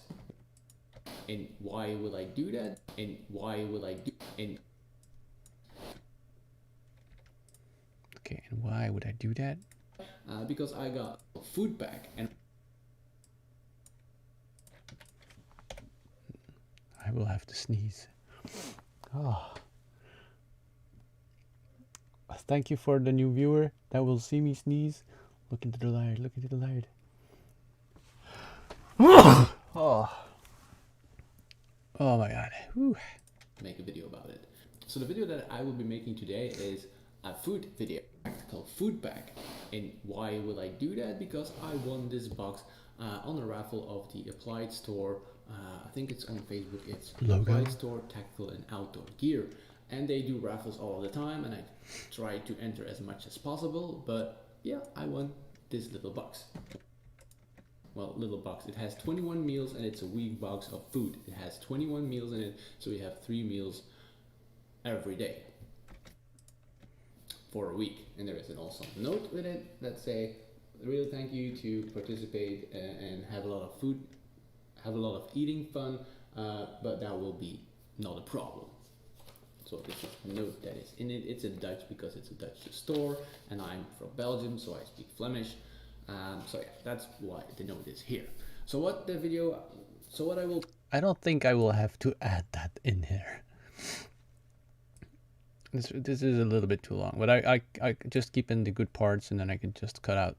And why will I do that? And why will I do? And
okay, and why would I do that?
Because I got a Foodpack and.
I will have to sneeze. Oh. Thank you for the new viewer that will see me sneeze. Look into the light, look into the light. Oh. Oh my god. Whew.
Make a video about it. So the video that I will be making today is a food video called Foodpack. And why will I do that? Because I won this box on a raffle of the Applied Store. I think it's on Facebook. It's
logo.
Applied Store Tactical and Outdoor Gear. And they do raffles all the time, and I try to enter as much as possible. But yeah, I won this little box. Well, little box. It has 21 meals, and it's a week box of food. It has 21 meals in it, so you have 3 meals every day for a week. And there is an also note with it that say, "Really thank you to participate and have a lot of food, have a lot of eating fun, but that will be not a problem." So this is a note that is in it. It's in Dutch because it's a Dutch store, and I'm from Belgium, so I speak Flemish. So yeah, that's why the note is here. So what the video, so what I will...
I don't think I will have to add that in here. This is a little bit too long, but I just keep in the good parts, and then I can just cut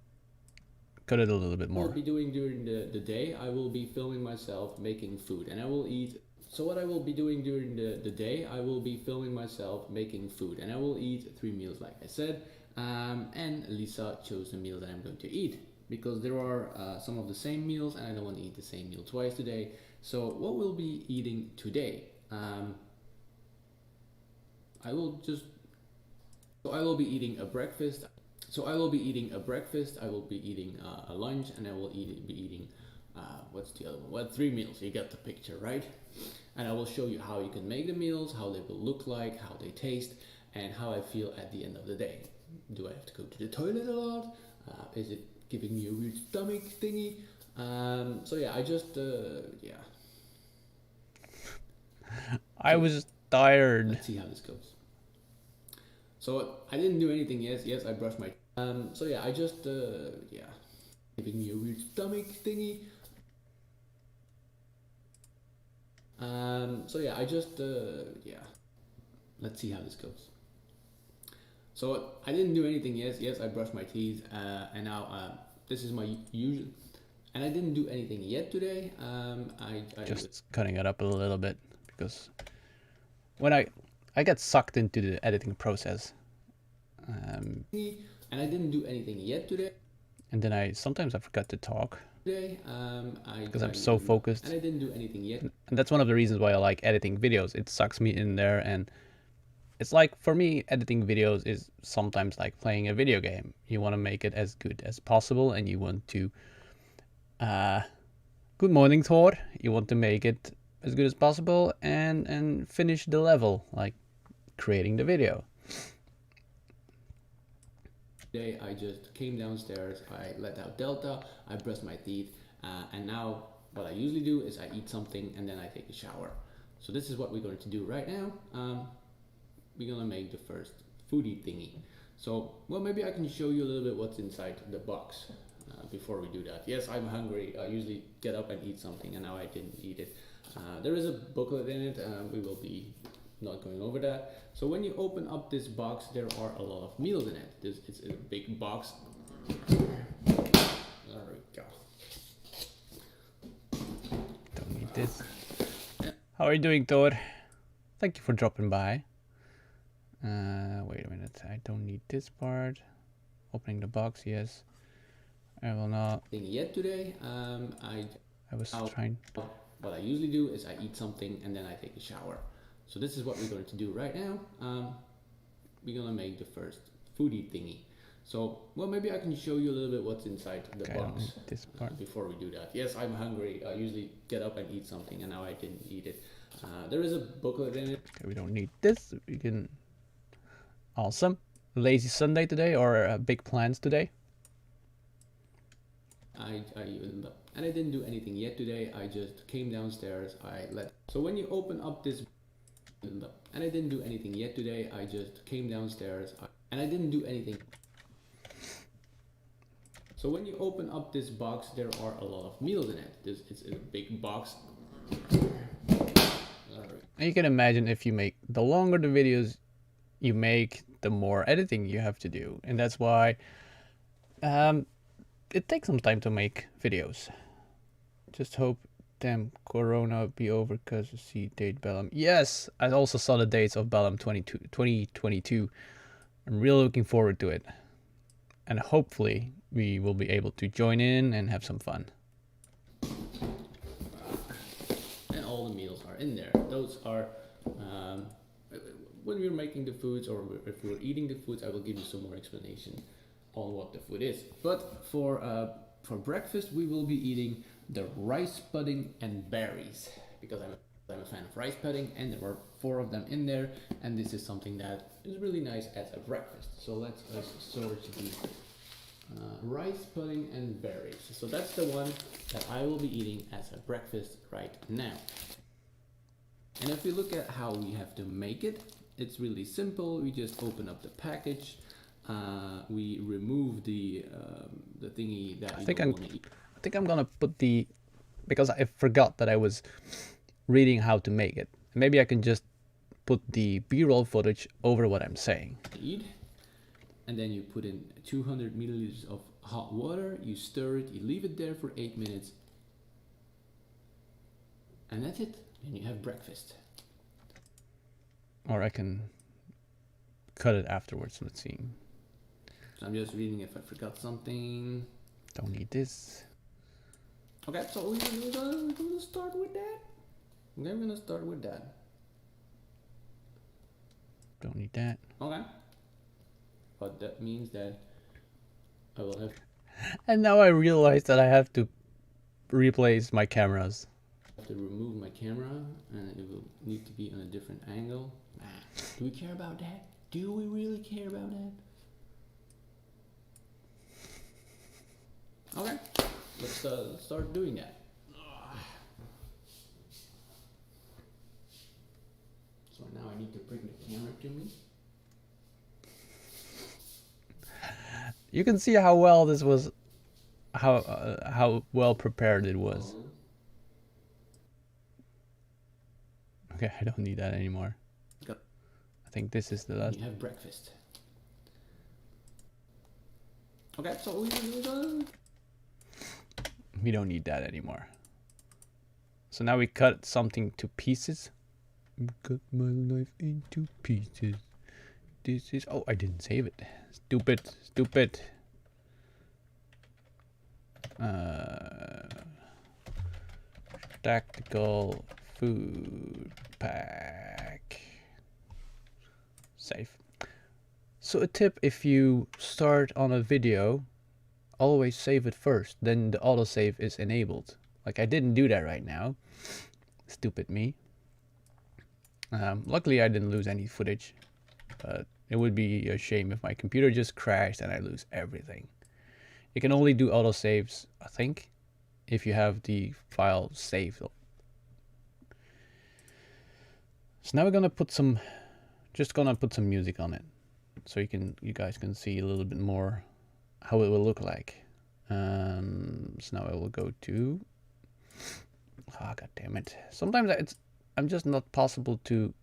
it a little bit more.
What I'll be doing during the day, I will be filming myself making food, and I will eat... So what I will be doing during the day, I will be filming myself making food, and I will eat 3 meals like I said. And Lisa chose the meal that I'm going to eat because there are some of the same meals and I don't want to eat the same meal twice today. So what we'll be eating today, I will be eating a breakfast. I will be eating a lunch, and I will be eating what's the other one? Well, 3 meals. You get the picture, right? And I will show you how you can make the meals, how they will look like, how they taste, and how I feel at the end of the day. Do I have to go to the toilet a lot? Is it giving me a weird stomach thingy? So yeah, I just yeah.
I was tired.
Let's see how this goes. So I didn't do anything. Yes, I brushed my. So yeah, I just yeah, giving me a weird stomach thingy. So yeah, I just yeah. Let's see how this goes. So I didn't do anything. Yes, I brushed my teeth, and now this is my usual. And I didn't do anything yet today. I
Just cutting it up a little bit because when I get sucked into the editing process,
and I didn't do anything yet today.
and then sometimes I forgot to talk because I'm so
And
focused.
I didn't do anything yet.
And that's one of the reasons why I like editing videos. It sucks me in there, and it's like, for me, editing videos is sometimes like playing a video game. You want to make it as good as possible, and you want to good morning, Thor. You want to make it as good as possible and finish the level, like creating the video.
Today I just came downstairs, I let out Delta, I brushed my teeth, and now what I usually do is I eat something and then I take a shower. So this is what we're going to do right now. We're gonna make the first foodie thingy. So, well, maybe I can show you a little bit what's inside the box before we do that. Yes, I'm hungry. I usually get up and eat something, and now I didn't eat it. There is a booklet in it. We will be not going over that. So when you open up this box, there are a lot of meals in it. It's a big box. There we go.
Don't need this. How are you doing, Thor? Thank you for dropping by. Wait a minute. I don't need this part. Opening the box, yes. I will not.
Yet today,
I was trying.
What I usually do is I eat something and then I take a shower. So this is what we're going to do right now. We're gonna make the first foodie thingy. So, well, maybe I can show you a little bit what's inside the
Okay, I don't
box
need this part.
before we do that. Yes, I'm hungry. I usually get up and eat something, and now I didn't eat it. There is a booklet in it.
Okay, we don't need this. We can. Awesome. Lazy Sunday today, or big plans today?
And I didn't do anything yet today. I just came downstairs. So when you open up this, and I didn't do anything yet today. I just came downstairs, and I didn't do anything. So when you open up this box, there are a lot of meals in it. It's a big box.
And you can imagine, if you make, the longer the videos you make, the more editing you have to do, and that's why it takes some time to make videos. Just hope damn Corona be over, because I see date Bellum. Yes, I also saw the dates of Bellum 2022. I'm really looking forward to it, and hopefully we will be able to join in and have some fun.
And all the meals are in there. Those are when we're making the foods, or if we're eating the foods, I will give you some more explanation on what the food is. But for breakfast, we will be eating the rice pudding and berries, because I'm a fan of rice pudding, and there were 4 of them in there, and this is something that is really nice as a breakfast. So let's search the rice pudding and berries. So that's the one that I will be eating as a breakfast right now. And if we look at how we have to make it, it's really simple. We just open up the package. We remove the thingy that
I
you
think
don't want to eat.
I think I'm gonna put because I forgot that I was reading how to make it. Maybe I can just put the B-roll footage over what I'm saying.
Eat, and then you put in 200 milliliters of hot water. You stir it. You leave it there for 8 minutes, and that's it. And you have breakfast.
Or I can cut it afterwards. Let's see.
So I'm just reading if I forgot something.
Don't need this.
Okay, so we're gonna start with that. Okay, we're gonna start with that.
Don't need that.
Okay. But that means that I will have
And now I realize that I have to replace my cameras.
to remove my camera, and it will need to be on a different angle. Do we care about that? Do we really care about that? Okay, let's start doing that. So now I need to bring the camera to me.
You can see how well this was, how well prepared it was. Okay, I don't need that anymore.
Go.
I think this is the last.
You have breakfast. Okay, so
we don't need that anymore. So now we cut something to pieces. Cut my life into pieces. This is... Oh, I didn't save it. Stupid, stupid. Tactical food pack. Save. So a tip, if you start on a video, always save it first, then the autosave is enabled. Like I didn't do that right now. Stupid me. Luckily I didn't lose any footage, but it would be a shame if my computer just crashed and I lose everything. You can only do autosaves, I think, if you have the file saved. So now we're gonna put some, just gonna put some music on it, so you guys can see a little bit more how it will look like. So now I will go to, god damn it. Sometimes I'm just not possible to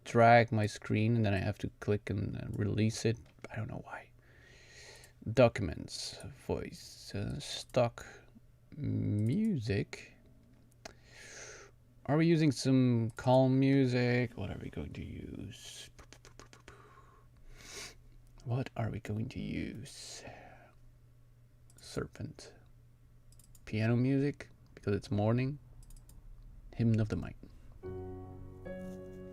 drag my screen and then I have to click and release it. I don't know why. Documents, voice, stock music. Are we using some calm music? What are we going to use? What are we going to use? Serpent. Piano music, because it's morning. Hymn of the Might.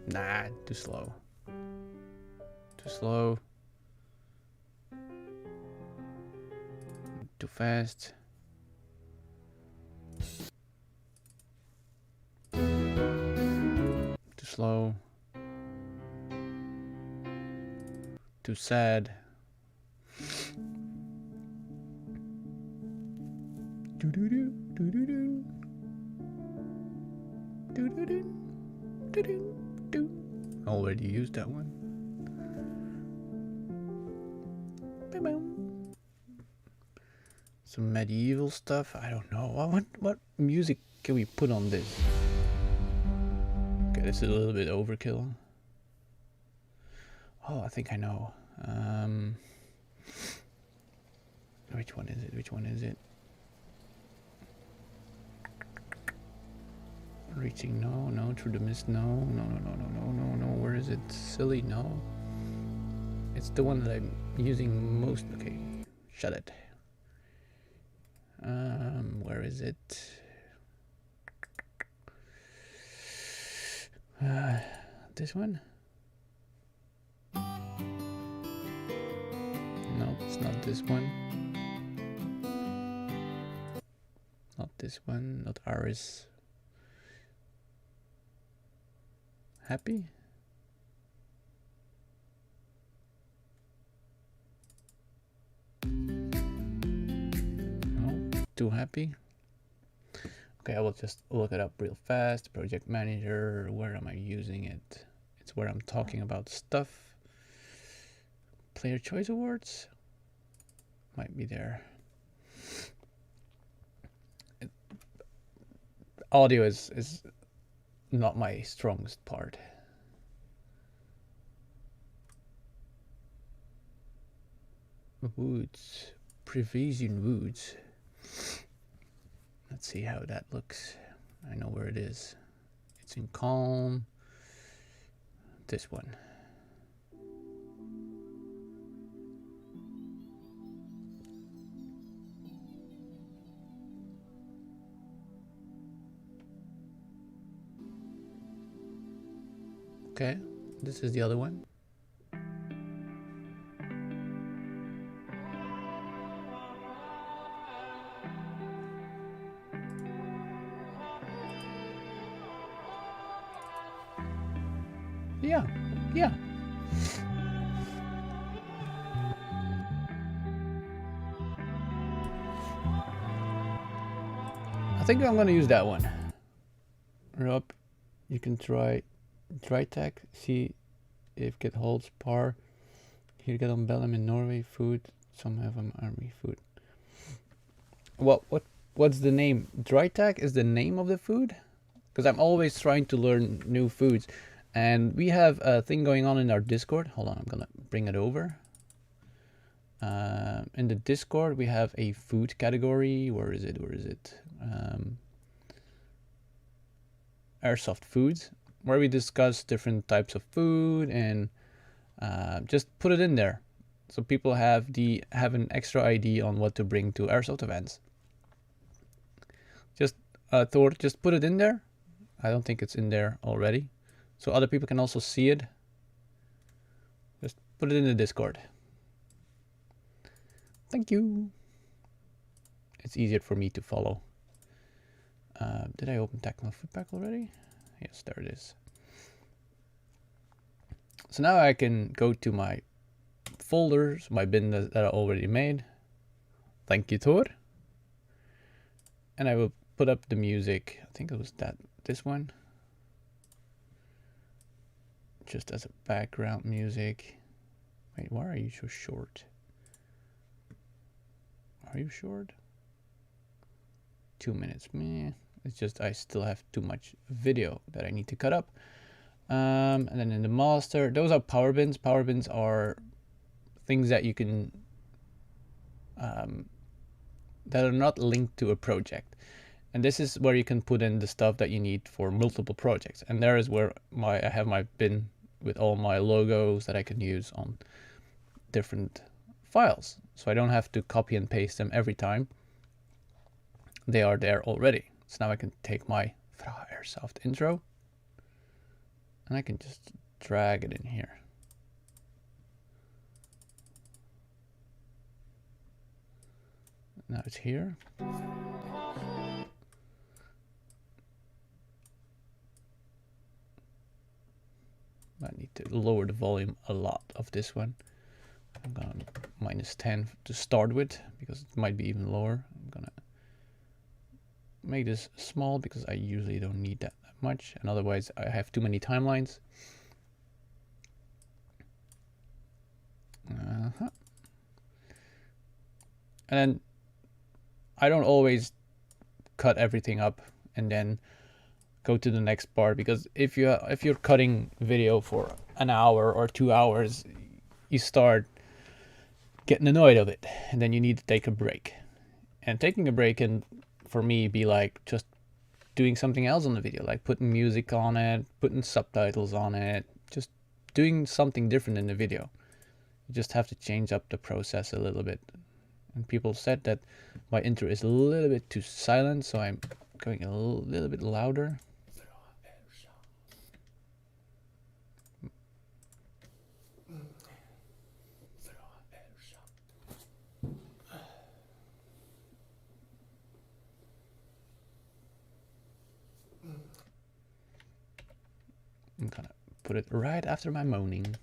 Nah, too slow. Too slow. Too fast. Too slow. Too sad. Do do do do do do. Do do do do do do. Already used that one. Some medieval stuff. I don't know. What music can we put on this? Okay, this is a little bit overkill. Oh, I think I know. Which one is it? Which one is it? Reaching, no, through the mist, no. Where is it? Silly, no. It's the one that I'm using most. Okay, shut it. Where is it? This one? No, it's not this one. Not this one, not ours. Happy? No, too happy. Okay, I will just look it up real fast. Project manager, where am I using it? It's where I'm talking about stuff. Player choice awards might be there. Audio is not my strongest part. Woods, Provision Woods. Let's see how that looks. I know where it is. It's in calm. This one. Okay, this is the other one. Yeah. I think I'm gonna use that one. Rob, you can try dry tack, see if it holds par. Here get on Bellum in Norway, food, some have army food. What's the name? Dry tack is the name of the food? Because I'm always trying to learn new foods. And we have a thing going on in our Discord. Hold on, I'm gonna bring it over. In the Discord, we have a food category. Where is it? Airsoft foods, where we discuss different types of food and just put it in there, so people have an extra idea on what to bring to airsoft events. Just thought, just put it in there. I don't think it's in there already, so other people can also see it. Just put it in the Discord. Thank you. It's easier for me to follow. Did I open Techno Foodpack already? Yes, there it is. So now I can go to my folders, my bin that I already made. Thank you, Thor. And I will put up the music. I think it was this one. Just as a background music. Wait, why are you so short? Are you short? 2 minutes. Meh. It's just I still have too much video that I need to cut up. And then in the master, those are power bins. Power bins are things that you can that are not linked to a project. And this is where you can put in the stuff that you need for multiple projects. And there is where I have my bin with all my logos that I can use on different files. So I don't have to copy and paste them every time. They are there already. So now I can take my Fra Airsoft intro and I can just drag it in here. Now it's here. I need to lower the volume a lot of this one. I'm gonna -10 to start with because it might be even lower. I'm gonna make this small because I usually don't need that much, and otherwise I have too many timelines. And then I don't always cut everything up and then go to the next part, because if you're cutting video for an hour or 2 hours, you start getting annoyed of it, and then you need to take a break. And taking a break can, for me, be like just doing something else on the video, like putting music on it, putting subtitles on it, just doing something different in the video. You just have to change up the process a little bit. And people said that my intro is a little bit too silent, so I'm going a little bit louder. I'm gonna put it right after my moaning.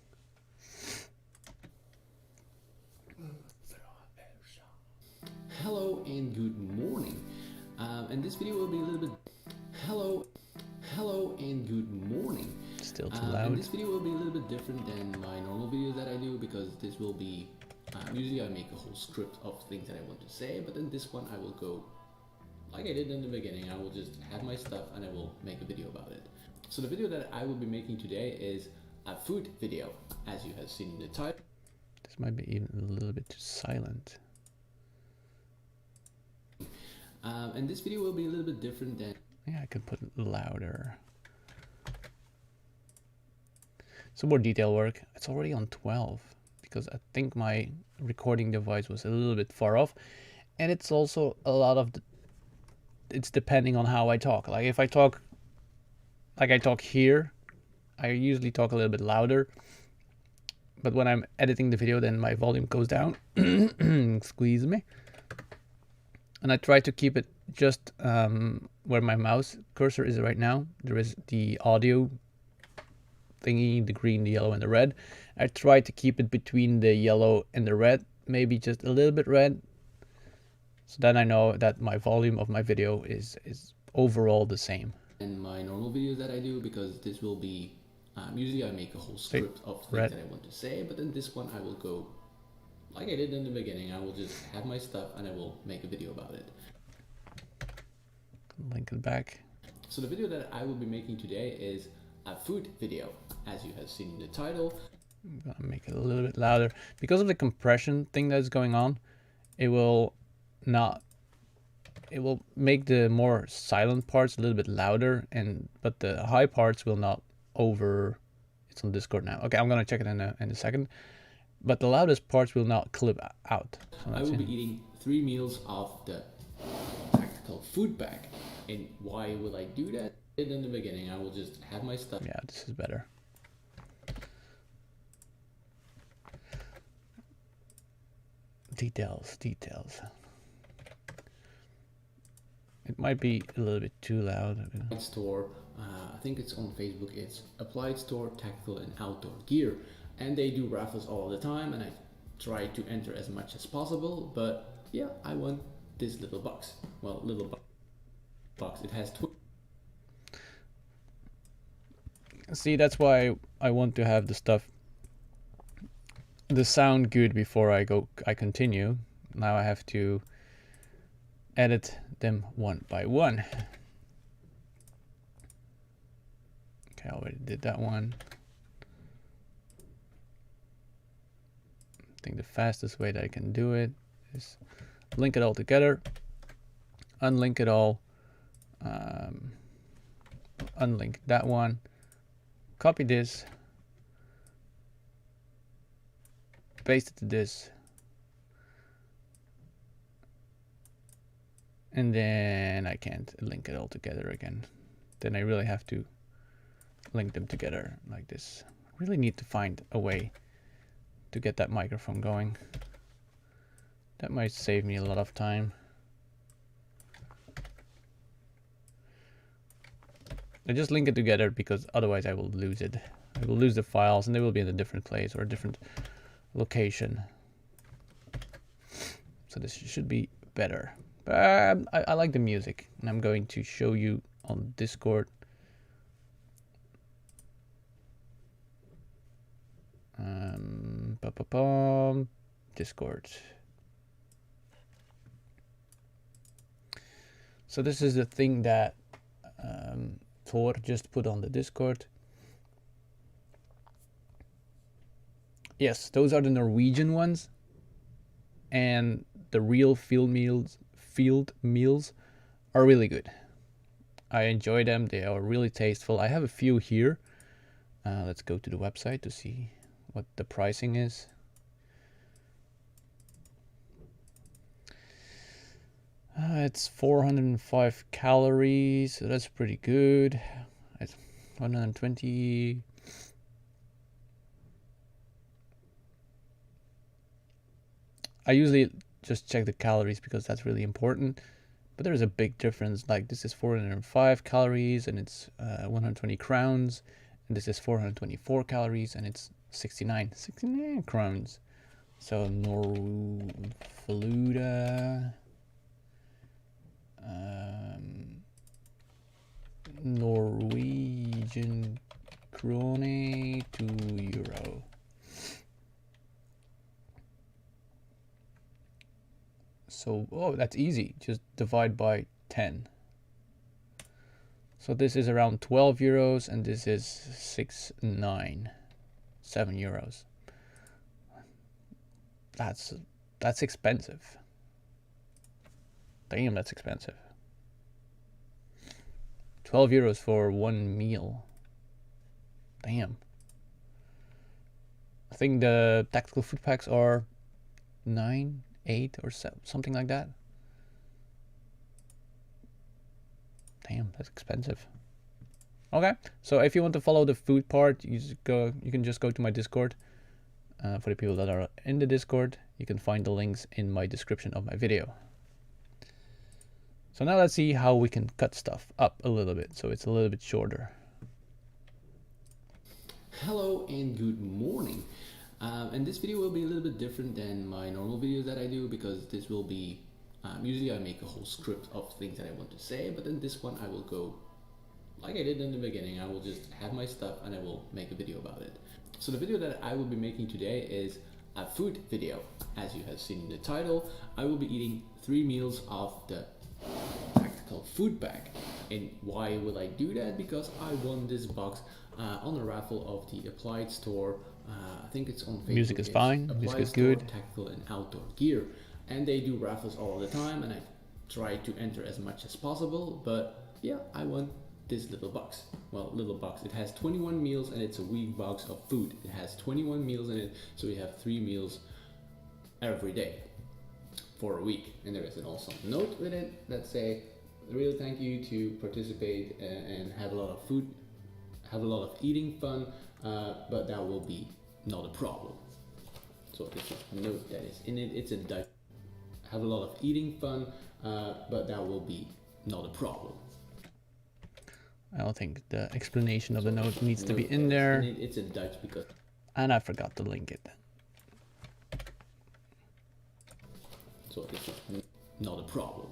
Hello and good morning. And this video will be a little bit. Hello and good morning.
Still too loud.
And this video will be a little bit different than my normal videos that I do, because this will be. Usually I make a whole script of things that I want to say, but then this one I will go like I did in the beginning. I will just have my stuff and I will make a video about it. So the video that I will be making today is a food video, as you have seen in the title.
This might be even a little bit too silent.
And this video will be a little bit different than...
Yeah, I could put it louder. Some more detail work. It's already on 12, because I think my recording device was a little bit far off. And it's also a lot of... it's depending on how I talk. Like if I talk like I talk here, I usually talk a little bit louder. But when I'm editing the video, then my volume goes down. Squeeze me. And I try to keep it just where my mouse cursor is right now. There is the audio thingy, the green, the yellow, and the red. I try to keep it between the yellow and the red, maybe just a little bit red. So then I know that my volume of my video is overall the same.
And my normal videos that I do, because this will be... usually I make a whole script of things that I want to say, but then this one I will go like I did in the beginning. I will just have my stuff and I will make a video about it.
Link it back.
So the video that I will be making today is a food video, as you have seen in the title.
I'm gonna make it a little bit louder. Because of the compression thing that's going on, it will make the more silent parts a little bit louder, but the high parts will not over. It's on Discord now. Okay, I'm gonna check it in a second. But the loudest parts will not clip out.
So I will be eating 3 meals of the tactical food bag. And why will I do that? In the beginning, I will just have my stuff.
Yeah, this is better. Details. It might be a little bit too loud.
Store, I think it's on Facebook. It's Applied Store Tactical and Outdoor Gear, and they do raffles all the time. And I try to enter as much as possible. But yeah, I won this little box. Well, little box. It has
See, that's why I want to have the sound good before I continue. Now I have to edit them one by one. Okay, I already did that one. I think the fastest way that I can do it is link it all together, unlink it all, unlink that one, copy this, paste it to this, and then I can't link it all together again. Then I really have to link them together like this. I really need to find a way to get that microphone going. That might save me a lot of time. I just link it together because otherwise I will lose it. I will lose the files and they will be in a different place or a different location. So this should be better. But I like the music, and I'm going to show you on Discord. Discord. So this is the thing that Thor just put on the Discord. Yes, those are the Norwegian ones, and the real field meals are really good. I enjoy them. They are really tasteful. I have a few here. Let's go to the website to see what the pricing is. It's 405 calories, so that's pretty good. It's 120. I usually just check the calories because that's really important, but there's a big difference. Like this is 405 calories and it's 120 crowns, and this is 424 calories and it's 69 crowns. So Faluda, Norwegian krone to euro. So, oh, that's easy. Just divide by 10. So this is around 12 euros and this is 7 euros. That's expensive. Damn, that's expensive. 12 euros for one meal. Damn. I think the tactical food packs are 9, 8 or 7, something like that. Damn, that's expensive. Okay, so if you want to follow the food part, you can just go to my Discord. For the people that are in the Discord, you can find the links in my description of my video. So now let's see how we can cut stuff up a little bit so it's a little bit shorter.
Hello and good morning. And this video will be a little bit different than my normal videos that I do, because this will be, usually I make a whole script of things that I want to say, but then this one I will go like I did in the beginning. I will just have my stuff and I will make a video about it. So the video that I will be making today is a food video. As you have seen in the title, I will be eating 3 meals of the tactical food bag. And why will I do that? Because I won this box on a raffle of the Applied Store. I think it's on Facebook.
Music is fine. Music is good.
Tactical and outdoor gear, and they do raffles all the time, and I try to enter as much as possible. But yeah, I won this little box. Well, little box. It has 21 meals, and it's a week box of food. It has 21 meals in it, so we have 3 meals every day for a week. And there is an awesome note with it that say, real thank you to participate and have a lot of food, have a lot of eating fun, but that will be not a problem. So this is a note that is in it. It's in Dutch. Have a lot of eating fun, but that will be not a problem.
I don't think the explanation of the note needs to be in there.
It's in Dutch because...
And I forgot to link it.
So this is not a problem.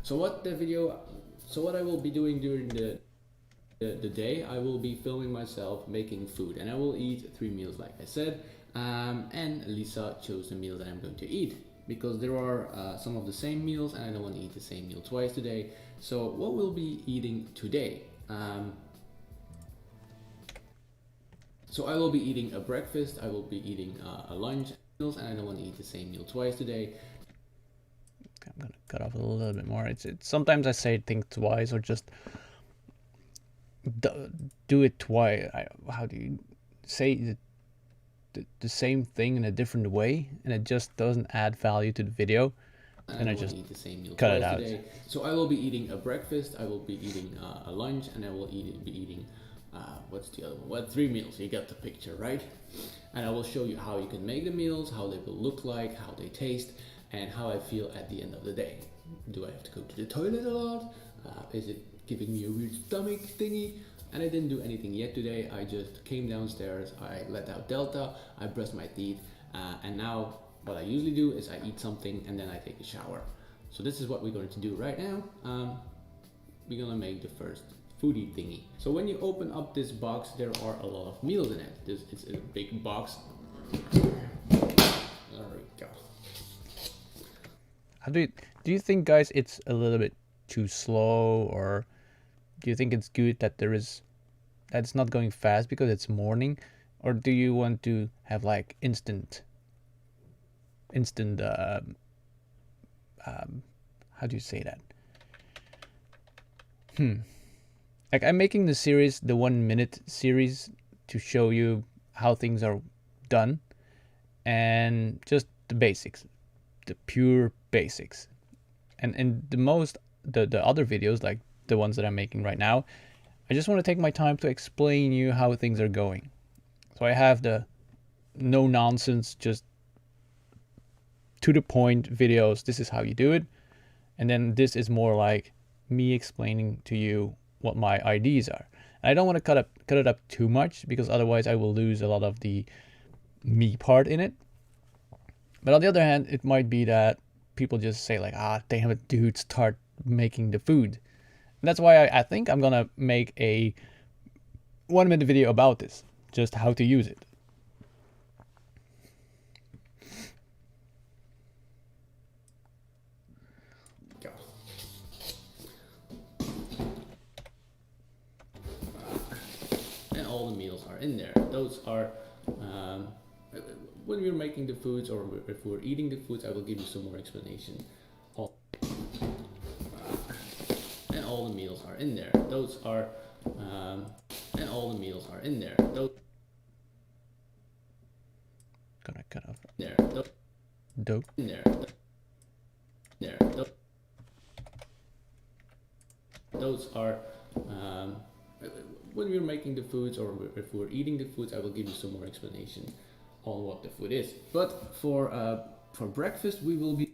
So what I will be doing during the day, I will be filming myself making food, and I will eat 3 meals like I said, and Lisa chose the meal that I'm going to eat, because there are some of the same meals and I don't want to eat the same meal twice today. So what we'll be eating today, so I will be eating a breakfast, I will be eating a lunch, meals, and I don't want to eat the same meal twice today.
I'm gonna cut off a little bit more. It's sometimes I say things twice, or just do it twice. How do you say the same thing in a different way, and it just doesn't add value to the video, and I just
eat the same meal
cut it out.
Today. So I will be eating a breakfast, I will be eating a lunch, and I will be eating what's the other one? Well, 3 meals. You got the picture, right? And I will show you how you can make the meals, how they will look like, how they taste, and how I feel at the end of the day. Do I have to go to the toilet a lot? Is it giving me a weird stomach thingy? And I didn't do anything yet today. I just came downstairs, I let out Delta, I brushed my teeth, and now what I usually do is I eat something and then I take a shower. So this is what we're going to do right now. We're gonna make the first foodie thingy. So when you open up this box, there are a lot of meals in it. It's a big box. There we go.
Do you think, guys, it's a little bit too slow, or do you think it's good that it's not going fast because it's morning, or do you want to have like instant how do you say that? Like, I'm making the series, the 1 minute series, to show you how things are done, and just the basics, the pure basics. And the other videos, like the ones that I'm making right now, I just want to take my time to explain you how things are going. So I have the no nonsense, just to the point videos. This is how you do it. And then this is more like me explaining to you what my ideas are. And I don't want to cut it up too much, because otherwise I will lose a lot of the me part in it. But on the other hand, it might be that people just say like, damn it, dude, start making the food. And that's why I think I'm gonna make a 1 minute video about this, just how to use it.
Go. And all the meals are in there. Those are when we're making the foods, or if we're eating the foods, I will give you some more explanation. And all the meals are in there. Those are and all the meals are in there. Those
Gonna cut off
there.
dope.
In there. There. Those are when we're making the foods, or if we're eating the foods, I will give you some more explanation on what the food is. But for breakfast we will be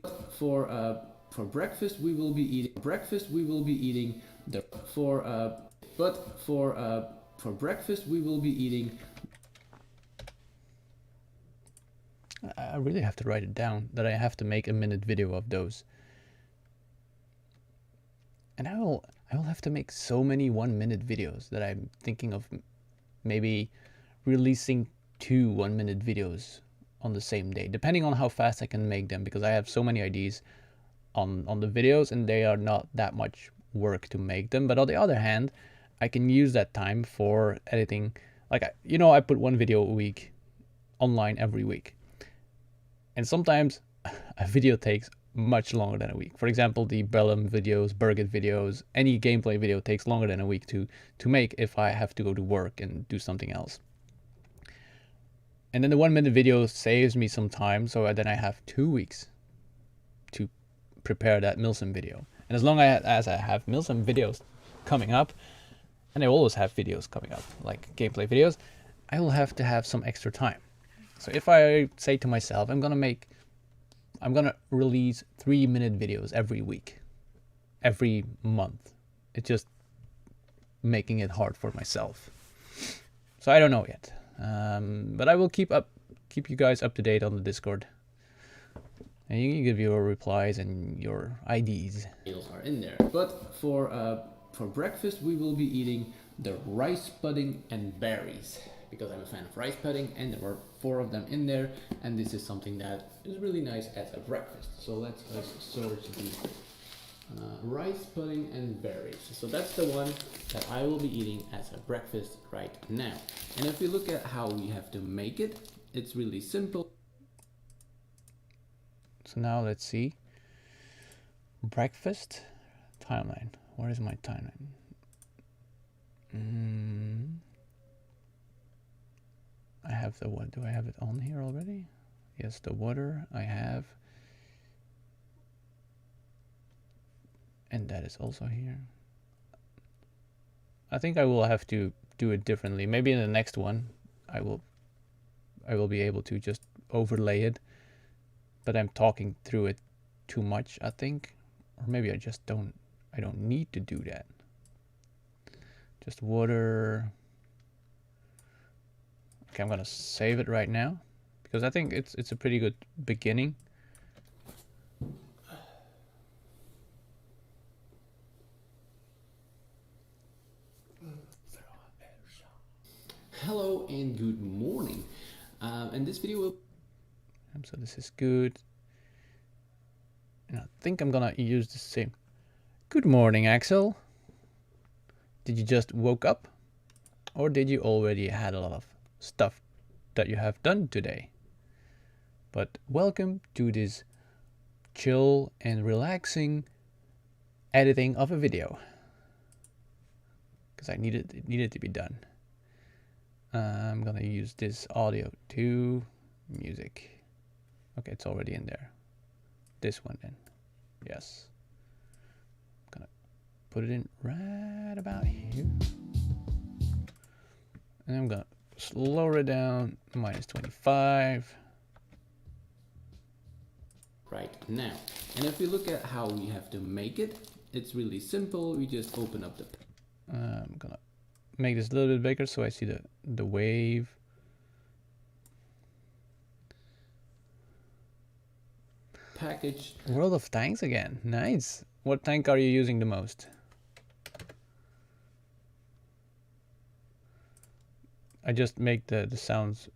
eating the
I really have to write it down that I have to make a minute video of those. And I will have to make so many 1 minute videos that I'm thinking of maybe releasing 2 1 minute videos on the same day, depending on how fast I can make them, because I have so many ideas on the videos, and they are not that much work to make them. But on the other hand, I can use that time for editing. Like, I put one video a week online every week, and sometimes a video takes much longer than a week. For example, the Bellum videos, Burgit videos, any gameplay video takes longer than a week to make if I have to go to work and do something else. And then the 1 minute video saves me some time, so then I have 2 weeks to prepare that Milsim video. And as long as I have Milsim videos coming up, and I always have videos coming up, like gameplay videos, I will have to have some extra time. So if I say to myself, I'm gonna release 3-minute videos every week, every month, it's just making it hard for myself. So I don't know yet. But I will keep you guys up to date on the Discord, and you can give your replies and your IDs.
Meals are in there. But for breakfast, we will be eating the rice pudding and berries, because I'm a fan of rice pudding, and there were 4 of them in there, and this is something that is really nice as a breakfast. So let's search the rice pudding and berries. So that's the one that I will be eating as a breakfast right now. And if you look at how we have to make it, it's really simple.
So now let's see. Breakfast timeline. Where is my timeline? I have the what? Do I have it on here already? Yes, the water I have. And that is also here. I think I will have to do it differently. Maybe in the next one I will be able to just overlay it, but I'm talking through it too much, I think. Or maybe I don't need to do that. Just water. Okay, I'm gonna save it right now because I think it's a pretty good beginning.
Hello and good morning. And this video will...
So this is good. And I think I'm gonna use the same. Good morning, Axel. Did you just woke up? Or did you already had a lot of stuff that you have done today? But welcome to this chill and relaxing editing of a video. Because it needed to be done. I'm gonna use this audio to music. Okay, it's already in there. This one then. Yes. I'm gonna put it in right about here. And I'm gonna slow it down, -25.
right now. And if you look at how we have to make it, it's really simple. We just open up the...
I'm gonna make this a little bit bigger so I see the wave.
package.
World of Tanks again. Nice. What tank are you using the most? I just make the sounds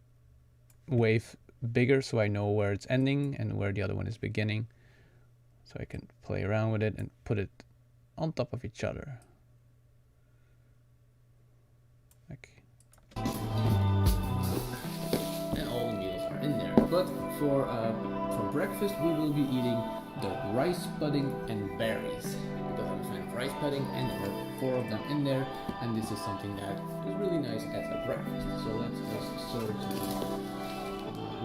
wave bigger so I know where it's ending and where the other one is beginning. So I can play around with it and put it on top of each other. Like.
And all the meals are in there. But for breakfast, we will be eating the rice pudding and berries, because I'm a fan of rice pudding, and there are 4 of them in there, and this is something that is really nice as a breakfast. So let's just search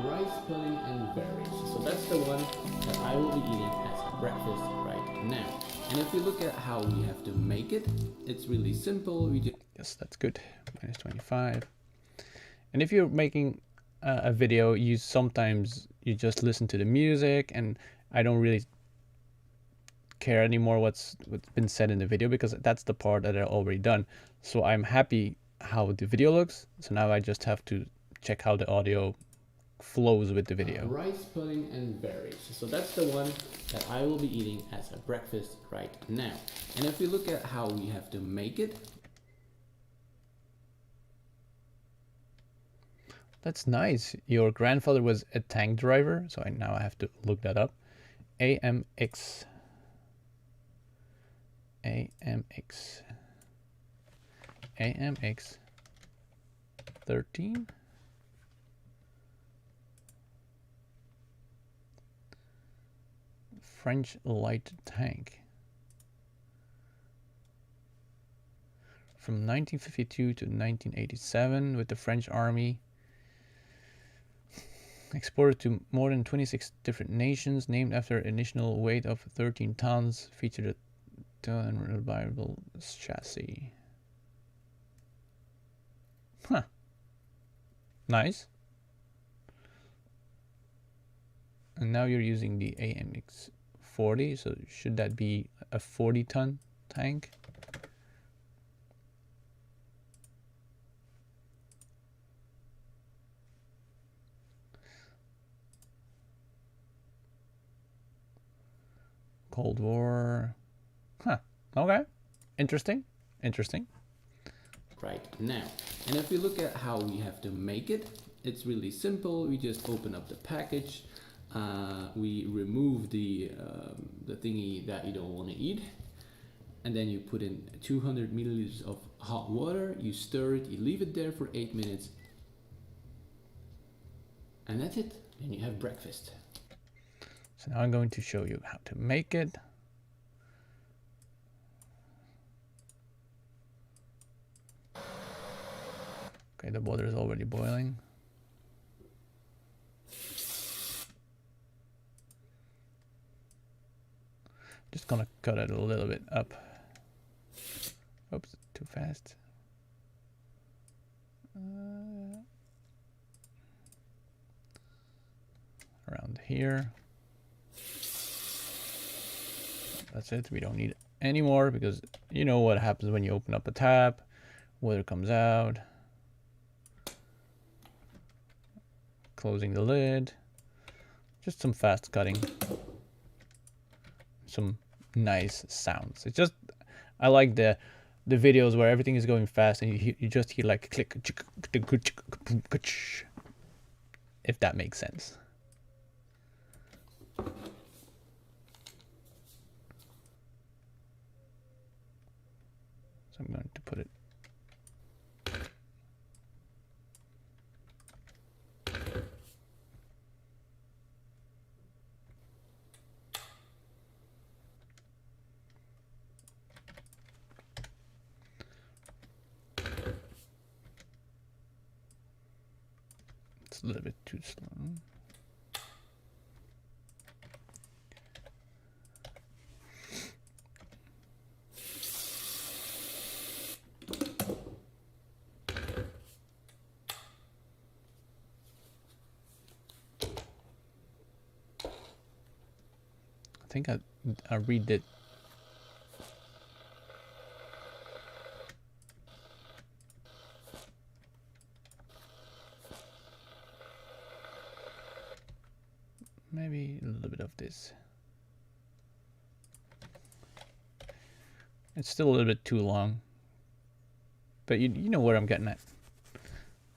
rice pudding and berries. So that's the one that I will be eating as a breakfast right now. And if you look at how we have to make it, it's really simple. We just...
Yes, that's good. -25. And if you're making a video, you just listen to the music, and I don't really care anymore what's been said in the video, because that's the part that I've already done. So I'm happy how the video looks. So now I just have to check how the audio flows with the video.
Rice pudding and berries. So that's the one that I will be eating as a breakfast right now. And if you look at how we have to make it,
that's nice. Your grandfather was a tank driver, so now I have to look that up. AMX AMX. AMX 13. French light tank. From 1952 to 1987 with the French Army. Exported to more than 26 different nations, named after an initial weight of 13 tons, featured a reliable chassis. Huh. Nice. And now you're using the AMX 40, so should that be a 40-ton tank? Cold War. Huh. Okay. Interesting. Interesting.
Right now. And if we look at how we have to make it, it's really simple. We just open up the package. We remove the thingy that you don't want to eat. And then you put in 200 milliliters of hot water. You stir it. You leave it there for 8 minutes. And that's it. And you have breakfast.
So now I'm going to show you how to make it. Okay, the water is already boiling. Just gonna cut it a little bit up. Oops, too fast. Around here. That's it. We don't need any more because you know what happens when you open up a tap. Water comes out. Closing the lid. Just some fast cutting. Some nice sounds. It's just, I like the videos where everything is going fast and you just hear like click, if that makes sense. So I'm going to put it. It's a little bit too slow. I think I redid. Maybe a little bit of this. It's still a little bit too long. But you know where I'm getting at.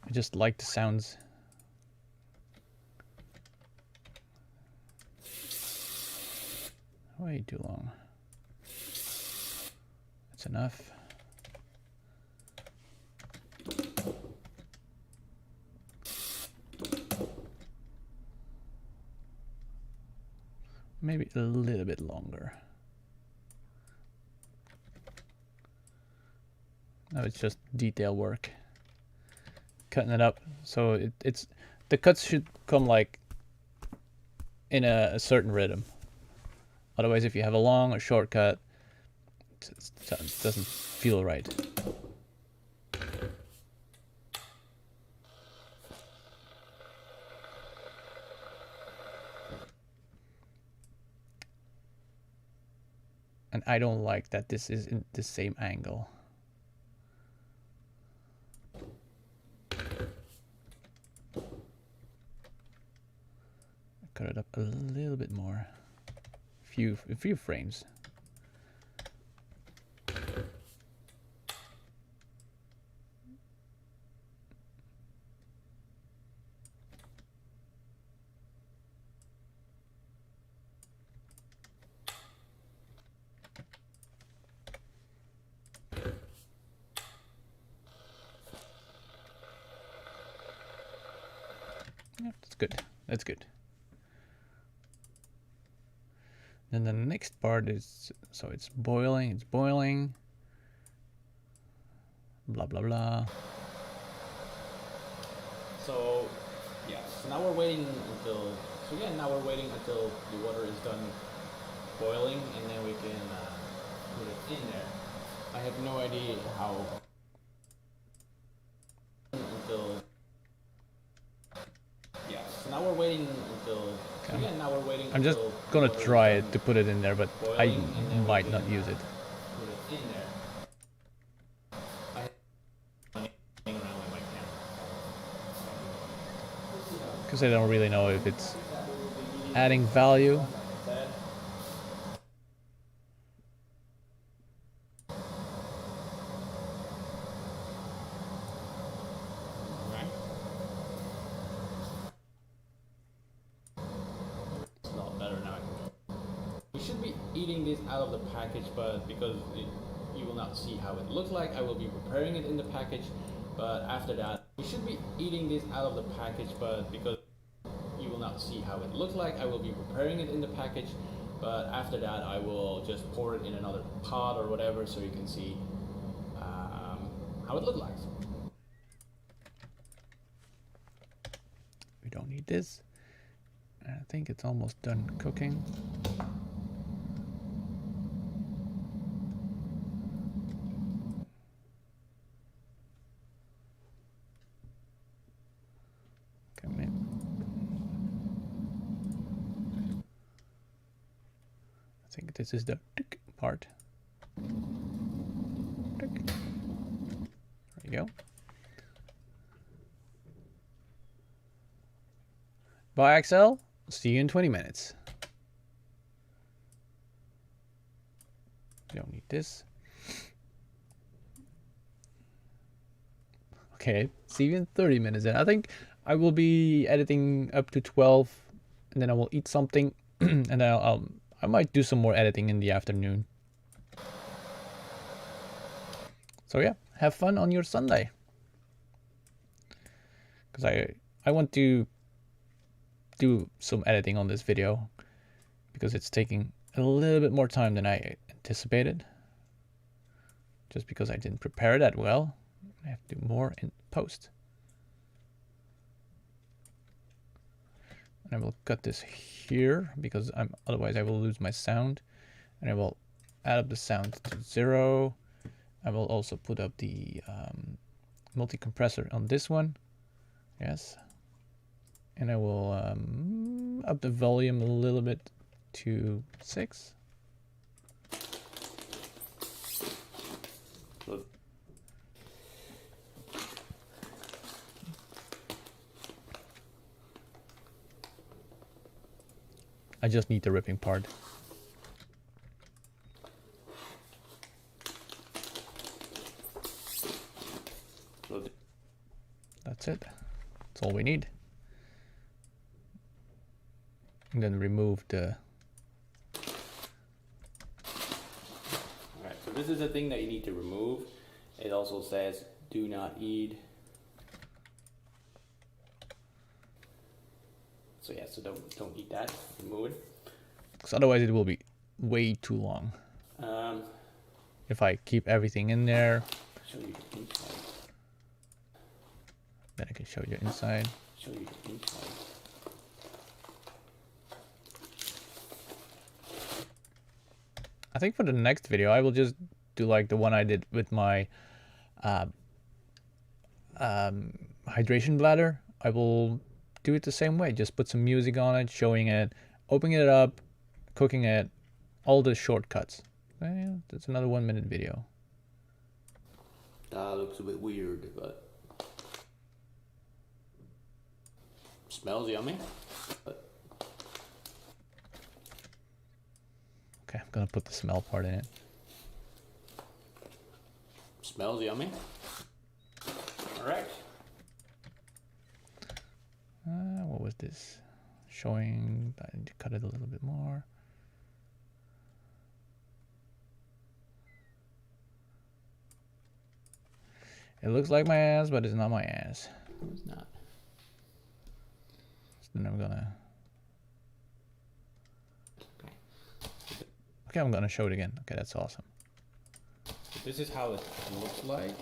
I just like the sounds. Way too long. That's enough. Maybe a little bit longer. Now it's just detail work. Cutting it up so it's the cuts should come like in a certain rhythm. Otherwise, if you have a long or short cut, it doesn't feel right. And I don't like that this is in the same angle. Cut it up a little bit more. A few frames. Yeah, that's good. That's good. Then the next part is, so it's boiling, blah, blah, blah.
So, yeah, so now we're waiting until, now we're waiting until the water is done boiling, and then we can put it in there. I have no idea how, until, yeah, so now we're waiting until, now we're waiting
I'm just
until
gonna
the water is
try
done
it to put it in there, but I
boiling, and then we
might
can,
not use it.
put it in there. I have playing around with my camera.
Because I don't really know if it's adding value.
It's a lot better now. We should be eating this out of the package, but because you will not see how it looks like, I will be preparing it in the package. But after that, we should be eating this out of the package, but because you will not see how it looks like, I will be preparing it in the package. But after that, I will just pour it in another pot or whatever, so you can see how it looks like.
We don't need this. I think it's almost done cooking. Okay, maybe. I think this is the tick part. Tick. There you go. Bye, Axel. See you in 20 minutes. We don't need this. Okay, see you in 30 minutes. And I think I will be editing up to 12, and then I will eat something, and then I might do some more editing in the afternoon. So yeah, have fun on your Sunday. Because I want to do some editing on this video, because it's taking a little bit more time than I anticipated. Just because I didn't prepare that well. I have to do more in post. And I will cut this here because otherwise I will lose my sound. And I will add up the sound to 0. I will also put up the multi-compressor on this one. Yes. And I will up the volume a little bit to 6. I just need the ripping part. That's it. That's all we need. And then remove the...
Alright, so this is the thing that you need to remove. It also says do not eat. So yeah, so don't eat that. Remove it.
Because otherwise it will be way too long. If I keep everything in there,
Show you the inside.
then I can show you inside.
Show you the inside.
I think for the next video I will just do like the one I did with my hydration bladder. I will do it the same way. Just put some music on it, showing it, opening it up, cooking it, all the shortcuts. Well, that's another 1-minute video.
Looks a bit weird, but smells yummy. But
Okay, I'm gonna put the smell part in it.
smells yummy. All right.
What was this? Showing, I need to cut it a little bit more. It looks like my ass, but it's not my ass.
It's not.
And I'm gonna...
Okay.
Okay, I'm gonna show it again. Okay, that's awesome.
So this is how it looks like.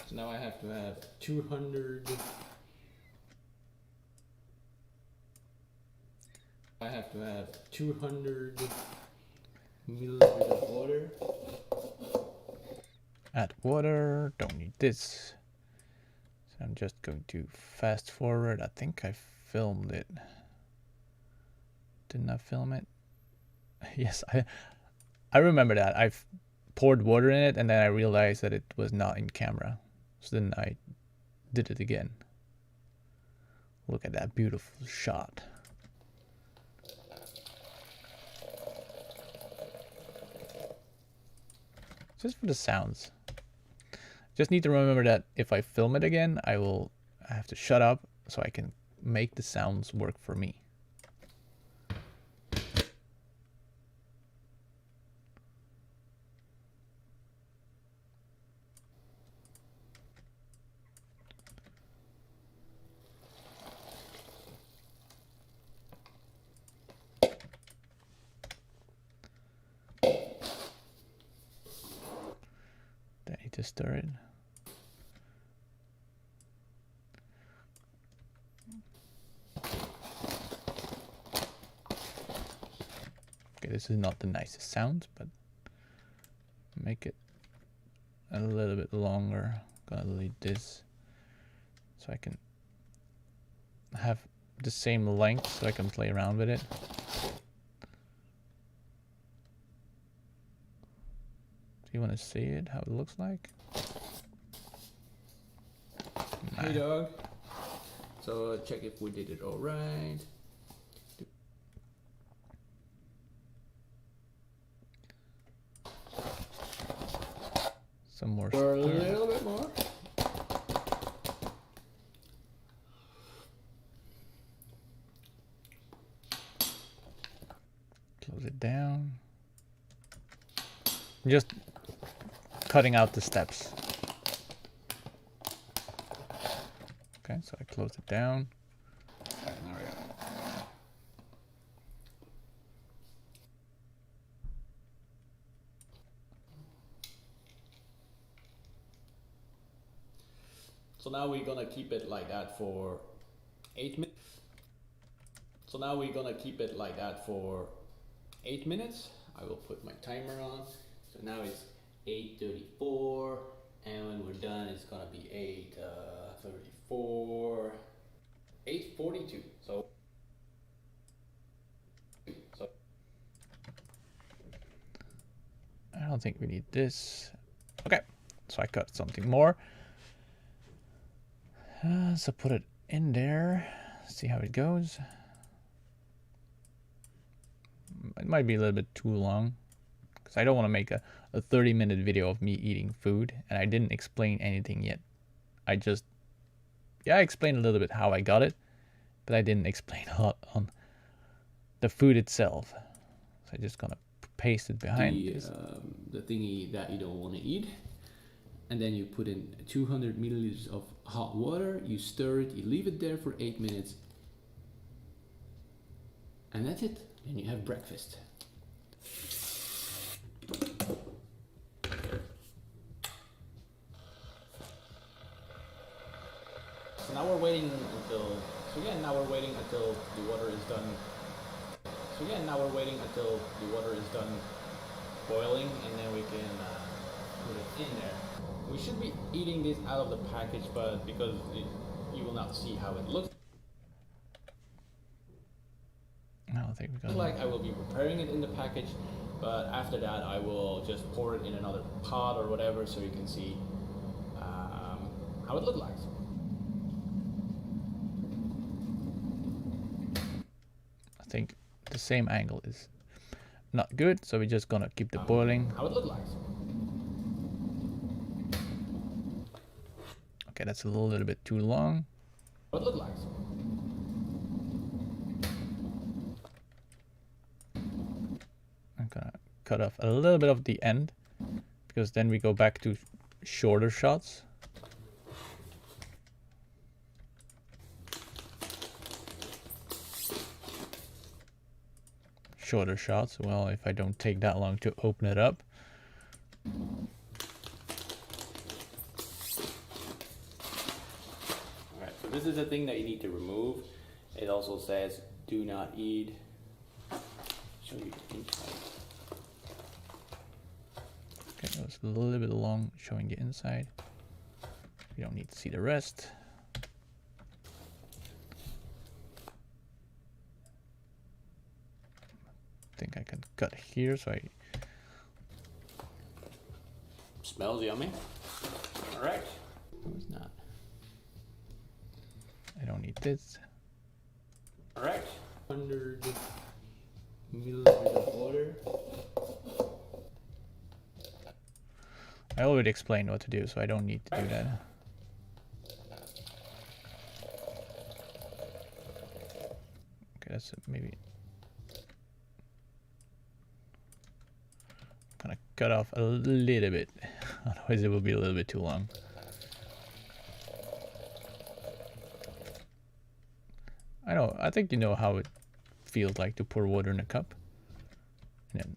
So now I have to have 200. I have to have 200 milliliters of water.
Add water, don't need this. So I'm just going to fast forward. I think I filmed it. Didn't I film it? Yes, I remember that. I've poured water in it and then I realized that it was not in camera. So then I did it again. Look at that beautiful shot. Just for the sounds. Just need to remember that if I film it again, I have to shut up so I can make the sounds work for me. Then I need to stir it. Okay, this is not the nicest sound, but make it a little bit longer. Gonna delete this so I can have the same length so I can play around with it. Do you want to see it, how it looks like?
Hey dog. So check if we did it all right.
Some more.
Or a little bit more.
Close it down. Just cutting out the steps. Okay, so I close it down.
Alright, there we go. So now we're gonna keep it like that for 8 minutes. So now we're gonna keep it like that for 8 minutes. I will put my timer on. So now it's 8:34, and when we're done, it's gonna be 8:34, 8:42. So
I don't think we need this. Okay, so I cut something more. So put it in there, see how it goes. It might be a little bit too long because I don't want to make a 30-minute video of me eating food, and I didn't explain anything yet. I explained a little bit how I got it, but I didn't explain a lot on the food itself. So I'm just gonna paste it behind
the thingy that you don't want to eat, and then you put in 200 milliliters of hot water, you stir it, you leave it there for 8 minutes, and that's it, and you have breakfast. So now we're waiting until the water is done. Now we're waiting until the water is done boiling, and then we can put it in there. We should be eating this out of the package, but because you will not see how it looks
I don't think we're gonna
like, I will be preparing it in the package, but after that I will just pour it in another pot or whatever so you can see how it looks like.
I think the same angle is not good, so we're just gonna keep the boiling.
How it looks like.
Okay, that's a little bit too long.
How it looks like.
cut off a little bit of the end, because then we go back to shorter shots. Shorter shots, well, if I don't take that long to open it up.
Alright, so this is the thing that you need to remove. It also says do not eat. Show you the inside.
Okay, that was a little bit long showing the inside. You don't need to see the rest. I think I can cut here, so I...
Smells yummy. Alright. It's not.
I don't need this.
Alright. 100 milliliters of water.
I already explained what to do, so I don't need to do that. Okay, that's maybe... Gonna cut off a little bit, otherwise it will be a little bit too long. I know, I think you know how it feels like to pour water in a cup. And then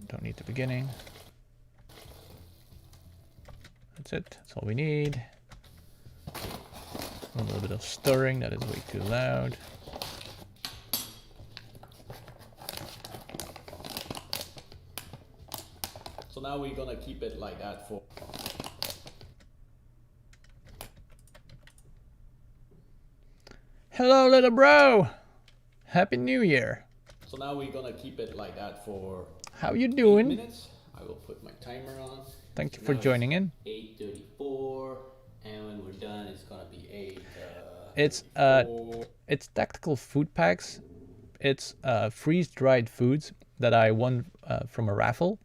don't need the beginning. That's it, that's all we need. A little bit of stirring, that is way too loud.
So now we're gonna keep it like that for...
Hello, little bro! Happy New Year!
So now we're gonna keep it like that for...
How you
8
doing?
minutes. I will put my timer on.
Thank you
So
for
now it's
joining in.
8:34, and when we're done, it's gonna be 8.
It's tactical food packs. It's freeze-dried foods that I won from a raffle,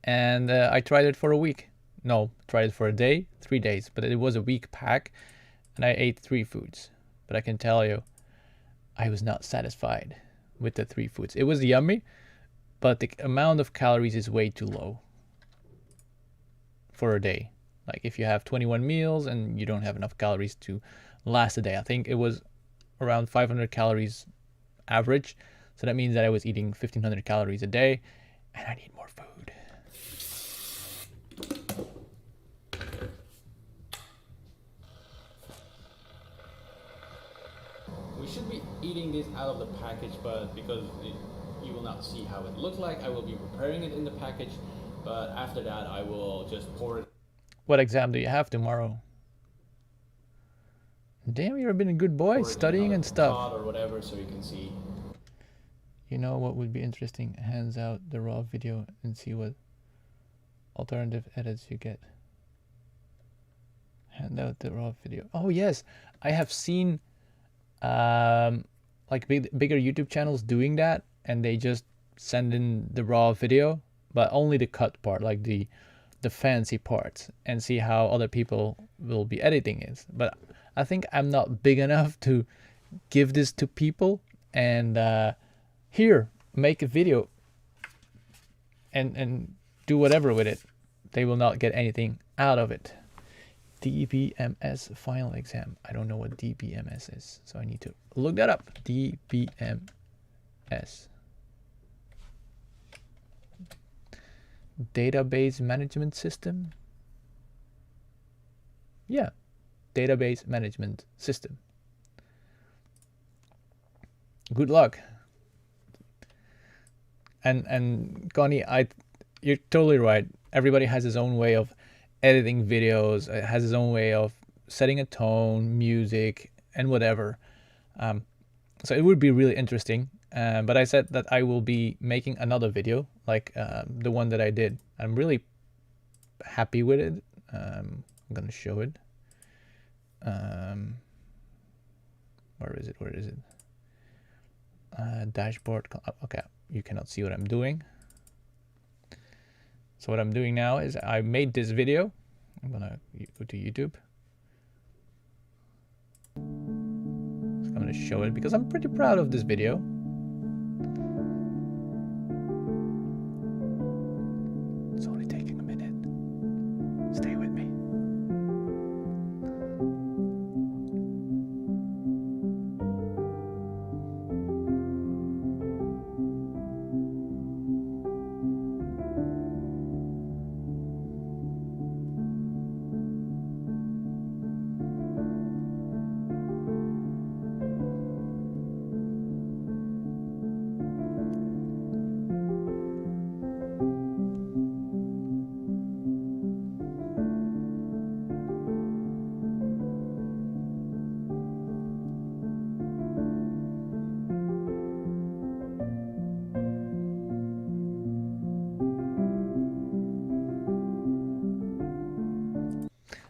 and I tried it for a week. No, tried it for a day, 3 days, but it was a week pack, and I ate 3 foods. But I can tell you, I was not satisfied with the 3 foods. It was yummy, but the amount of calories is way too low for a day. Like if you have 21 meals and you don't have enough calories to last a day. I think it was around 500 calories average. So that means that I was eating 1500 calories a day, and I need more food.
We should be eating this out of the package, but because you will not see how it looks like, I will be preparing it in the package. But after that, I will just pour it.
What exam do you have tomorrow? Damn, you've been a good boy, studying and stuff.
Or whatever, so you can see.
You know what would be interesting? Hands out the raw video and see what alternative edits you get. Hand out the raw video. Oh yes, I have seen like bigger YouTube channels doing that, and they just send in the raw video, but only the cut part, like the fancy parts, and see how other people will be editing it. But I think I'm not big enough to give this to people and here, make a video and do whatever with it. They will not get anything out of it. DBMS final exam. I don't know what DBMS is, so I need to look that up. DBMS. Database management system. Yeah, database management system. Good luck. And Connie, you're totally right. Everybody has his own way of editing videos, has his own way of setting a tone, music, and whatever. So it would be really interesting. But I said that I will be making another video like the one that I did. I'm really happy with it. I'm gonna show it. Where is it? Where is it? Dashboard. Okay, you cannot see what I'm doing. So what I'm doing now is I made this video. I'm gonna go to YouTube. So I'm gonna show it because I'm pretty proud of this video.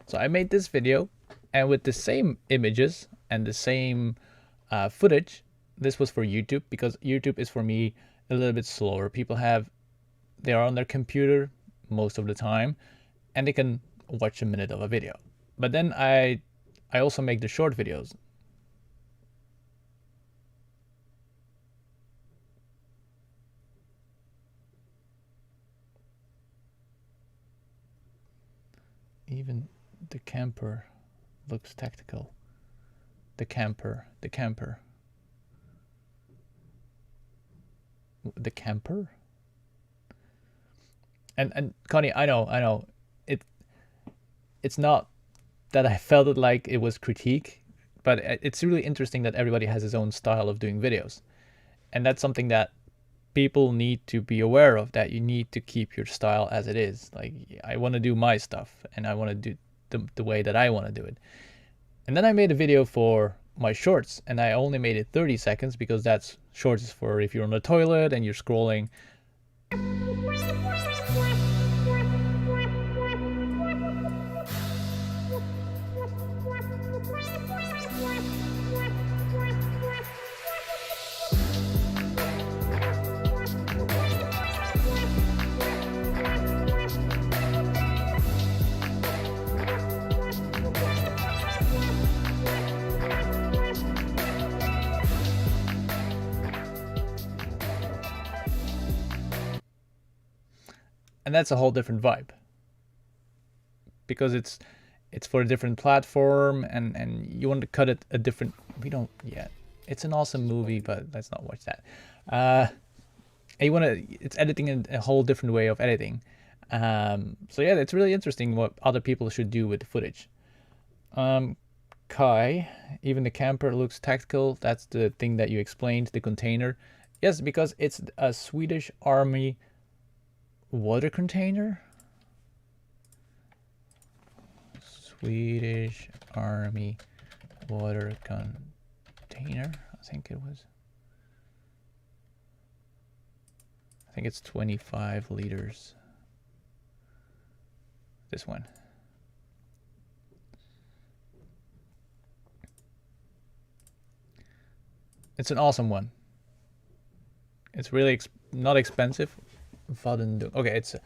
So I made this video, and with the same images and the same footage. This was for YouTube because YouTube is for me a little bit slower. They are on their computer most of the time, and they can watch a minute of a video. But then I also make the short videos. Even the camper looks tactical. The camper. The camper. And Connie, I know it's not that I felt it like it was critique, but it's really interesting that everybody has his own style of doing videos, and that's something that people need to be aware of, that you need to keep your style as it is. Like, I want to do my stuff, and I want to do the way that I want to do it. And then I made a video for my shorts, and I only made it 30 seconds because that's shorts is for if you're on the toilet and you're scrolling. And that's a whole different vibe because it's for a different platform, and you want to cut it a different. We don't yet. It's an awesome movie, but let's not watch that. It's editing in a whole different way of editing. So yeah, it's really interesting what other people should do with the footage. Kai, even the camper looks tactical. That's the thing that you explained, the container. Yes, because it's a Swedish Army water container. Swedish Army water container. I think it's 25 liters. This one. It's an awesome one. It's really not expensive. Okay, it's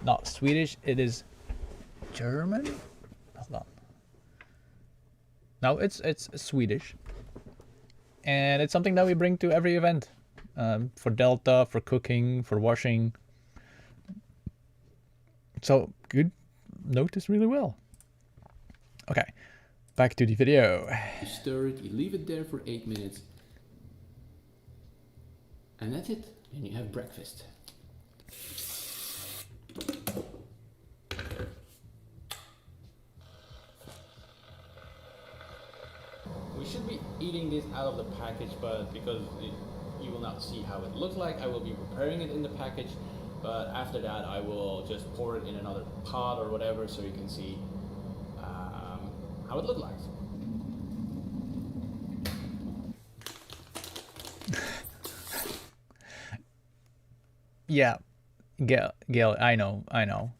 not Swedish. It is German. Hold on. No, it's Swedish, and it's something that we bring to every event, for Delta, for cooking, for washing. So good. Note this really well. Okay, back to the video.
You stir it. You leave it there for 8 minutes, and that's it. And you have breakfast. We should be eating this out of the package, but because you will not see how it looks like, I will be preparing it in the package. But after that, I will just pour it in another pot or whatever, so you can see how it looks like.
Yeah, Gail, I know.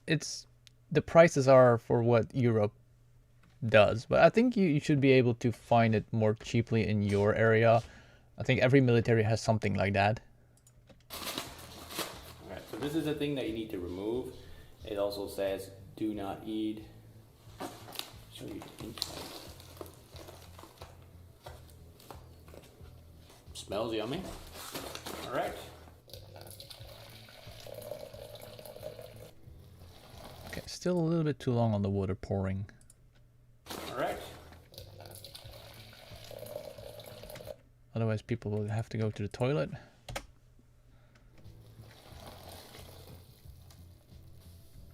It's the prices are for what Europe does, but I think you should be able to find it more cheaply in your area. I think every military has something like that.
Alright, so this is the thing that you need to remove. It also says do not eat. Show you the inside. Smells yummy. Alright.
Okay, still a little bit too long on the water pouring.
Alright.
Otherwise people will have to go to the toilet.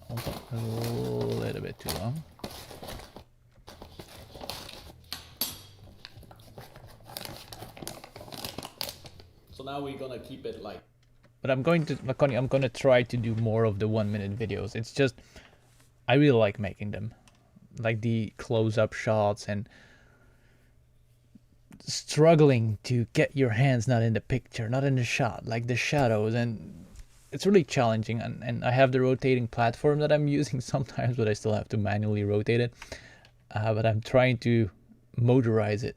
Also a little bit too long.
So now we're gonna keep it like.
But I'm going to try to do more of the 1-minute videos. It's just, I really like making them. Like the close-up shots and struggling to get your hands not in the picture, not in the shot, like the shadows, and it's really challenging, and I have the rotating platform that I'm using sometimes, but I still have to manually rotate it. But I'm trying to motorize it.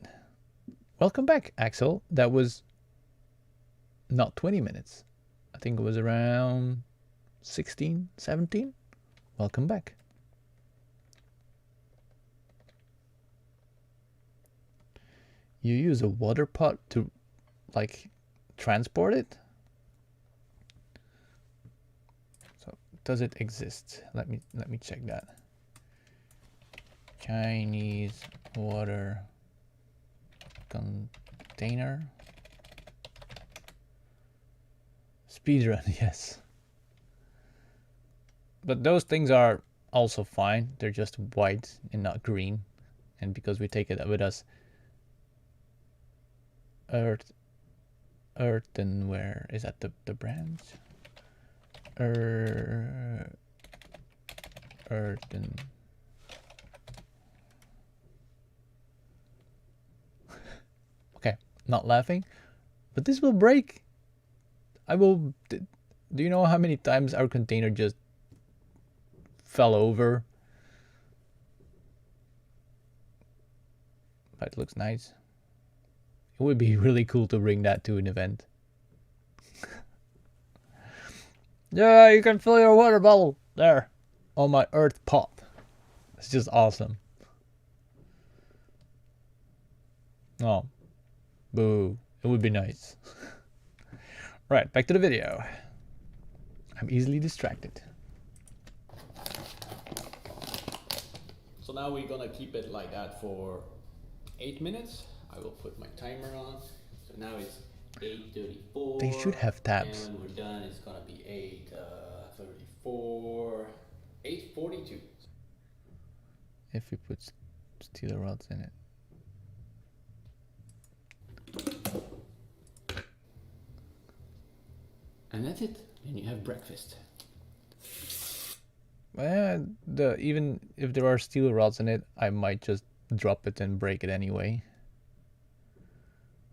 Welcome back, Axel. That was not 20 minutes. I think it was around 16, 17. Welcome back. You use a water pot to like transport it? So does it exist? Let me check that. Chinese water container. Speedrun, yes. But those things are also fine. They're just white and not green. And because we take it with us, earthenware, is that the brand? Earthen. Okay, not laughing, but this will break. I will. Do you know how many times our container just fell over? But it looks nice. It would be really cool to bring that to an event. Yeah, you can fill your water bottle there on my earth pot. It's just awesome. Oh, boo. It would be nice. Right, back to the video. I'm easily distracted.
So now we're gonna keep it like that for 8 minutes. I will put my timer on. So now it's 8:34.
They should have tabs.
And when we're done, it's gonna be 8:34, 8:42.
If we put steel rods in it.
And that's it. And you have breakfast.
Well, even if there are steel rods in it, I might just drop it and break it anyway.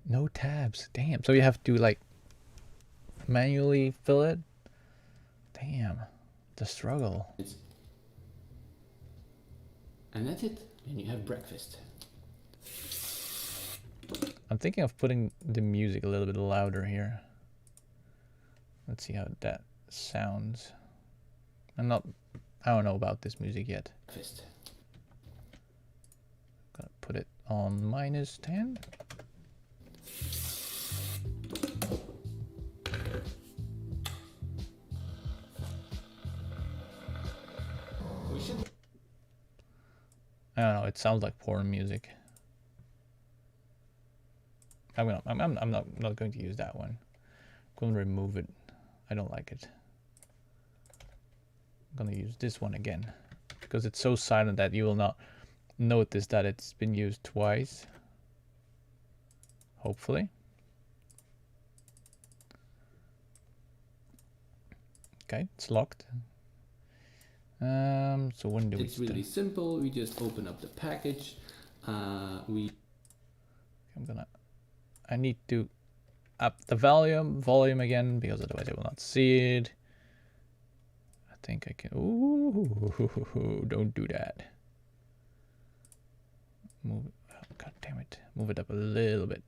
No tabs. Damn. So you have to like manually fill it? Damn. The struggle.
And that's it. And you have breakfast.
I'm thinking of putting the music a little bit louder here. Let's see how that sounds. I don't know about this music yet.
Breakfast.
Gonna put it on -10.
We should.
I don't know. It sounds like porn music. I'm not going to use that one. I'm going to remove it. I don't like it. I'm going to use this one again because it's so silent that you will not notice that it's been used twice. Hopefully. Okay, it's locked. So when do we
It's really simple. We just open up the package.
I need to up the volume again because otherwise I will not see it. I think I can. Ooh, don't do that. Move. Oh, God damn it! Move it up a little bit.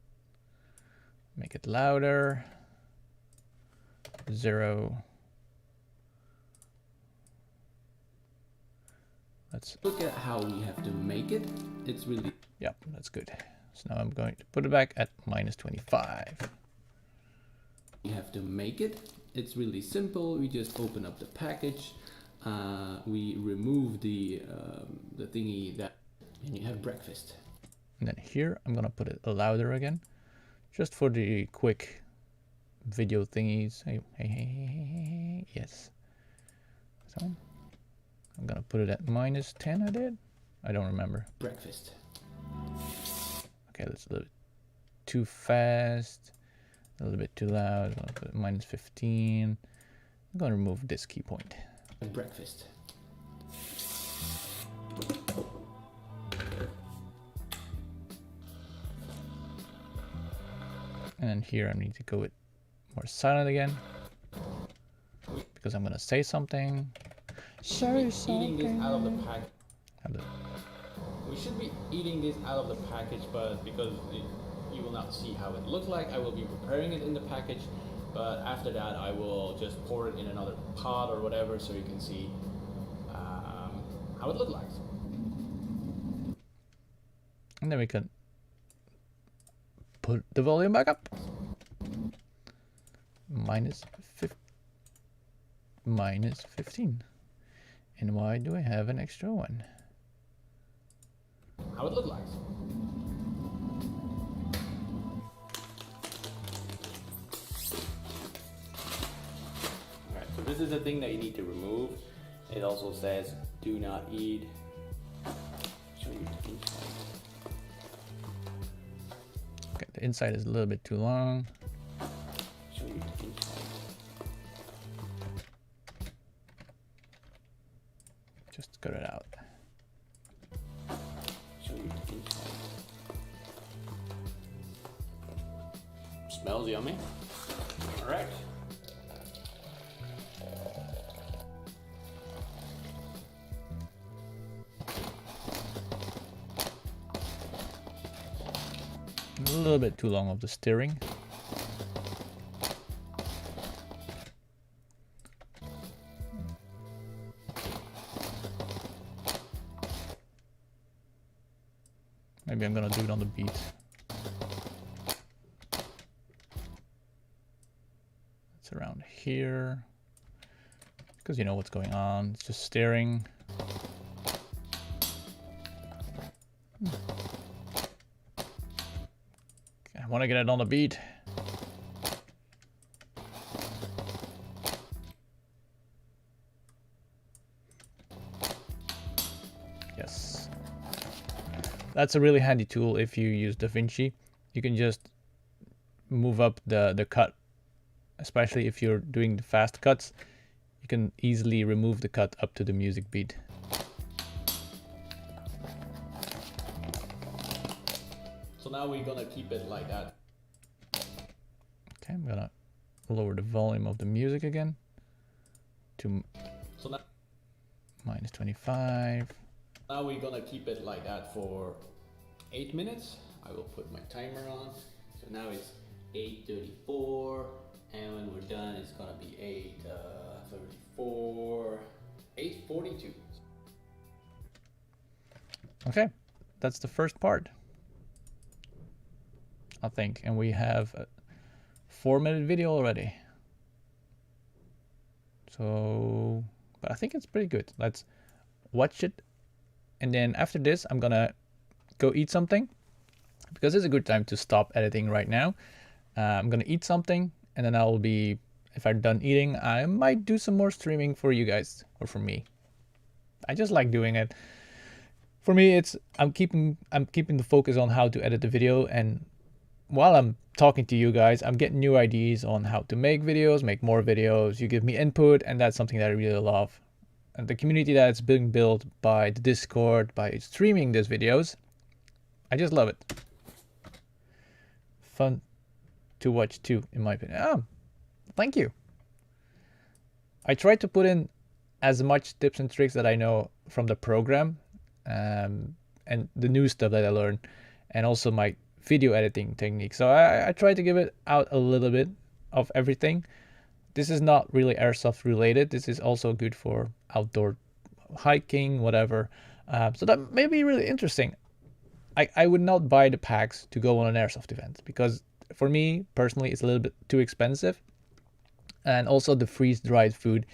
Make it louder. 0. Let's
look at how we have to make it. It's really.
Yep, that's good. So now I'm going to put it back at -25.
We have to make it. It's really simple. We just open up the package. We remove the thingy that, and you have breakfast.
And then here I'm gonna put it louder again, just for the quick video thingies. Hey, yes. So I'm gonna put it at -10. I did. I don't remember.
Breakfast.
Okay, that's a little bit too fast, a little bit too loud. I'm gonna put it -15. I'm gonna remove this key point.
Breakfast.
And then here I need to go with more silent again. because I'm gonna say something.
Eating this out of the pack.
Have the-
We should be eating this out of the package, but because you will not see how it looks like, I will be preparing it in the package. But after that, I will just pour it in another pot or whatever, so you can see how it looks like.
And then we can put the volume back up. Minus 15. And why do I have an extra one?
How it looks like. Alright, so this is the thing that you need to remove. It also says do not eat. Show you the inside.
Okay, the inside is a little bit too long.
Show you the inside.
Just cut it out.
Show you the inside. Smells yummy. All right.
A little bit too long of the stirring. Maybe I'm gonna do it on the beat. It's around here. Because you know what's going on. It's just stirring. I want to get it on the beat. Yes. That's a really handy tool if you use DaVinci. You can just move up the cut, especially if you're doing the fast cuts. You can easily remove the cut up to the music beat.
So now we're gonna keep it like that.
Okay, I'm gonna lower the volume of the music again to
So now
minus 25.
Now we're gonna keep it like that for 8 minutes. I will put my timer on. So now it's 8:34, and when we're done, it's gonna be 8:34, 8:42.
Okay, that's the first part, I think, and we have a 4-minute video already. So, but I think it's pretty good. Let's watch it. And then after this, I'm gonna go eat something because it's a good time to stop editing right now. I'm gonna eat something, and then I'll be, if I'm done eating, I might do some more streaming for you guys or for me. I just like doing it. For me, it's I'm keeping the focus on how to edit the video, and while I'm talking to you guys, I'm getting new ideas on how to make videos, make more videos. You give me input, and that's something that I really love. And the community that's being built by the Discord, by streaming these videos, I just love it. Fun to watch too, in my opinion. Oh, thank you. I try to put in as much tips and tricks that I know from the program, and the new stuff that I learned, and also my video editing technique. So I try to give it out a little bit of everything. This is not really airsoft related. This is also good for outdoor hiking, whatever. So that may be really interesting. I would not buy the packs to go on an airsoft event because for me personally, it's a little bit too expensive. And also the freeze-dried food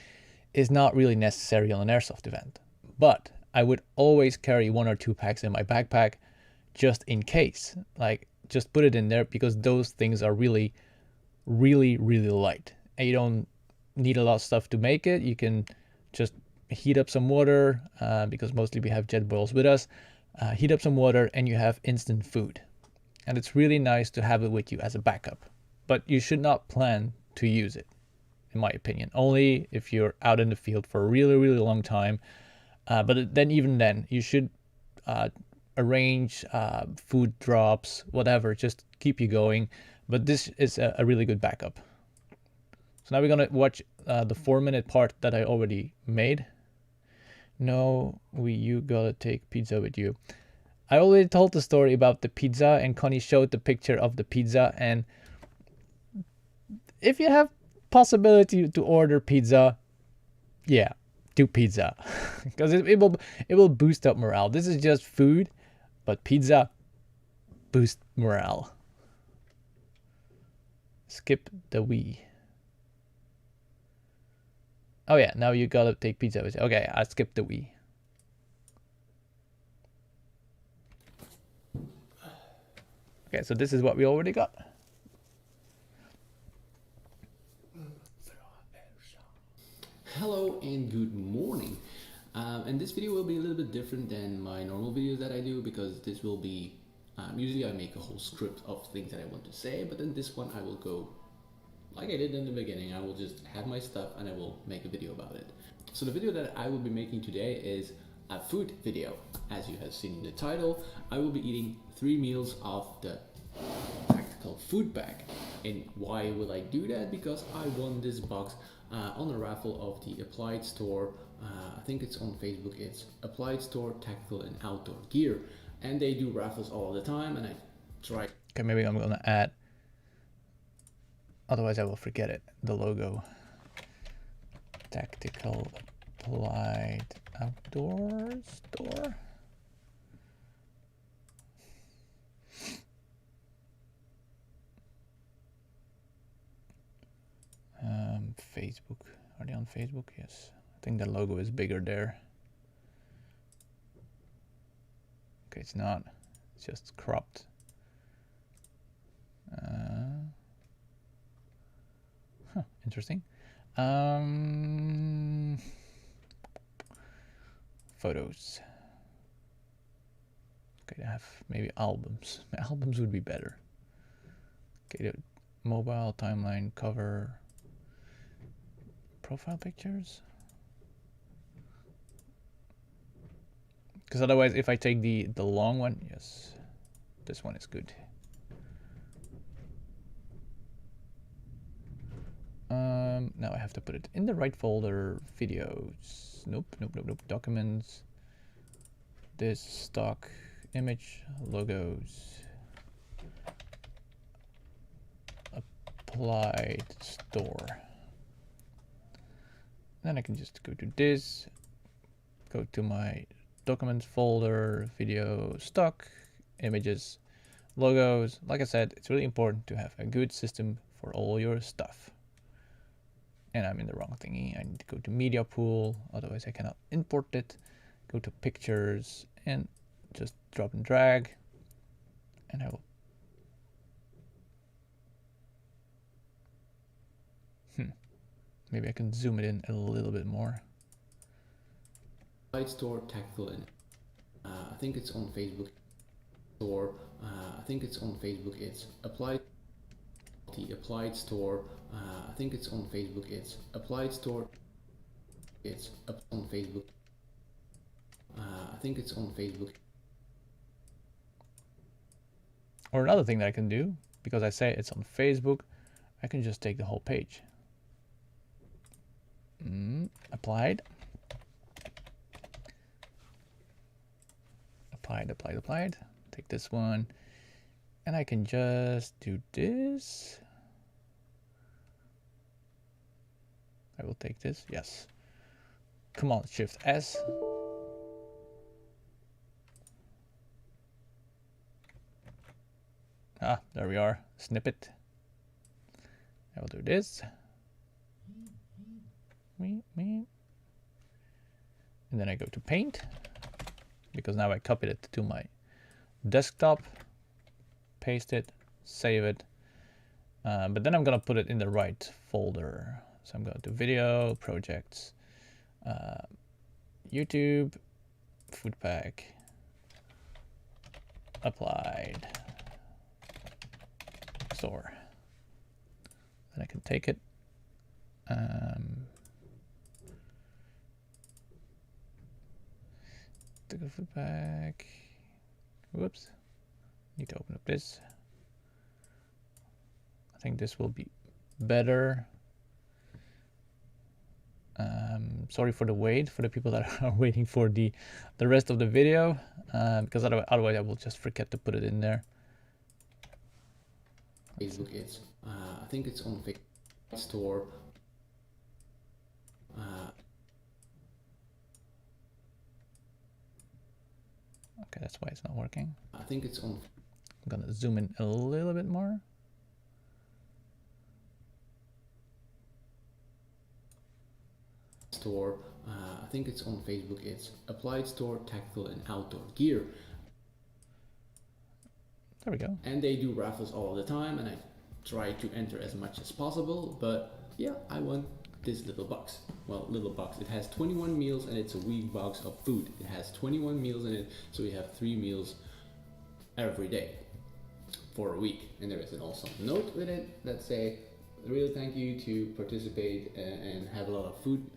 is not really necessary on an airsoft event. But I would always carry 1 or 2 packs in my backpack just in case. Like, just put it in there because those things are really, really, really light. And you don't need a lot of stuff to make it. You can just heat up some water because mostly we have jet boils with us. Heat up some water and you have instant food. And it's really nice to have it with you as a backup. But you should not plan to use it, in my opinion. Only if you're out in the field for a really, really long time. But then even then, you should arrange food drops, whatever, just keep you going. But this is a really good backup. So now we're gonna watch the 4-minute part that I already made. No, you gotta take pizza with you. I already told the story about the pizza, and Connie showed the picture of the pizza. And if you have possibility to order pizza, yeah, do pizza, because it will boost up morale. This is just food, but pizza boost morale. Skip the we. Oh yeah, now you gotta take pizza with you. Okay, I skipped the we. Okay, so this is what we already got.
Hello and good morning. And this video will be a little bit different than my normal videos that I do, because this will be, usually I make a whole script of things that I want to say, but then this one I will go like I did in the beginning. I will just have my stuff and I will make a video about it. So the video that I will be making today is a food video. As you have seen in the title, I will be eating 3 meals of the tactical Foodpack. And why will I do that? Because I won this box on a raffle of the Applied Store. I think it's on Facebook. It's Applied Store Tactical and Outdoor Gear, and they do raffles all the time. And I tried.
Okay, maybe I'm gonna add. Otherwise, I will forget it. The logo. Tactical Applied Outdoor Store. Facebook. Are they on Facebook? Yes. I think the logo is bigger there. Okay, it's not. It's just cropped. Interesting. Photos. Okay, I have maybe albums. Albums would be better. Okay, the mobile timeline cover. Profile pictures. Because otherwise, if I take the long one, yes, this one is good. Now I have to put it in the right folder. Videos. Nope. Documents. This stock image. Logos. Applied Store. Then I can just go to this. Go to my documents folder. Video. Stock images. Logos. Like I said, it's really important to have a good system for all your stuff. And I'm in the wrong thingy. I need to go to media pool, otherwise I cannot import it. Go to pictures and just drop and drag. And I will. Maybe I can zoom it in a little bit more.
Applied Store Tactical and I think it's on Facebook. Or I think it's on Facebook. It's Applied. The Applied Store. I think it's on Facebook. It's Applied Store. It's up on Facebook. I think it's on Facebook.
Or another thing that I can do, because I say it's on Facebook, I can just take the whole page. Applied. Applied. Take this one. And I can just do this. I will take this, yes. Command Shift S. Ah, there we are, snippet. I will do this. And then I go to Paint, because now I copied it to my desktop. Paste it, save it, but then I'm gonna put it in the right folder. So I'm going to Video, Projects, YouTube, Foodpack, Applied, Store. Then I can take it. Take a Foodpack. Whoops. Need to open up this. I think this will be better. Sorry for the wait for the people that are waiting for the rest of the video, because otherwise I will just forget to put it in there.
Facebook is. I think it's on Facebook store.
Okay, that's why it's not working.
I think it's on.
I'm gonna zoom in a little bit more.
Store. I think it's on Facebook. It's Applied Store Tactical and Outdoor Gear.
There we go.
And they do raffles all the time, and I try to enter as much as possible. But yeah, I won this little box. Well, little box. It has 21 meals, and it's a week box of food. It has 21 meals in it, so we have 3 meals every day for a week. And there is an awesome note with it that say, "Real thank you to participate and have a lot of food,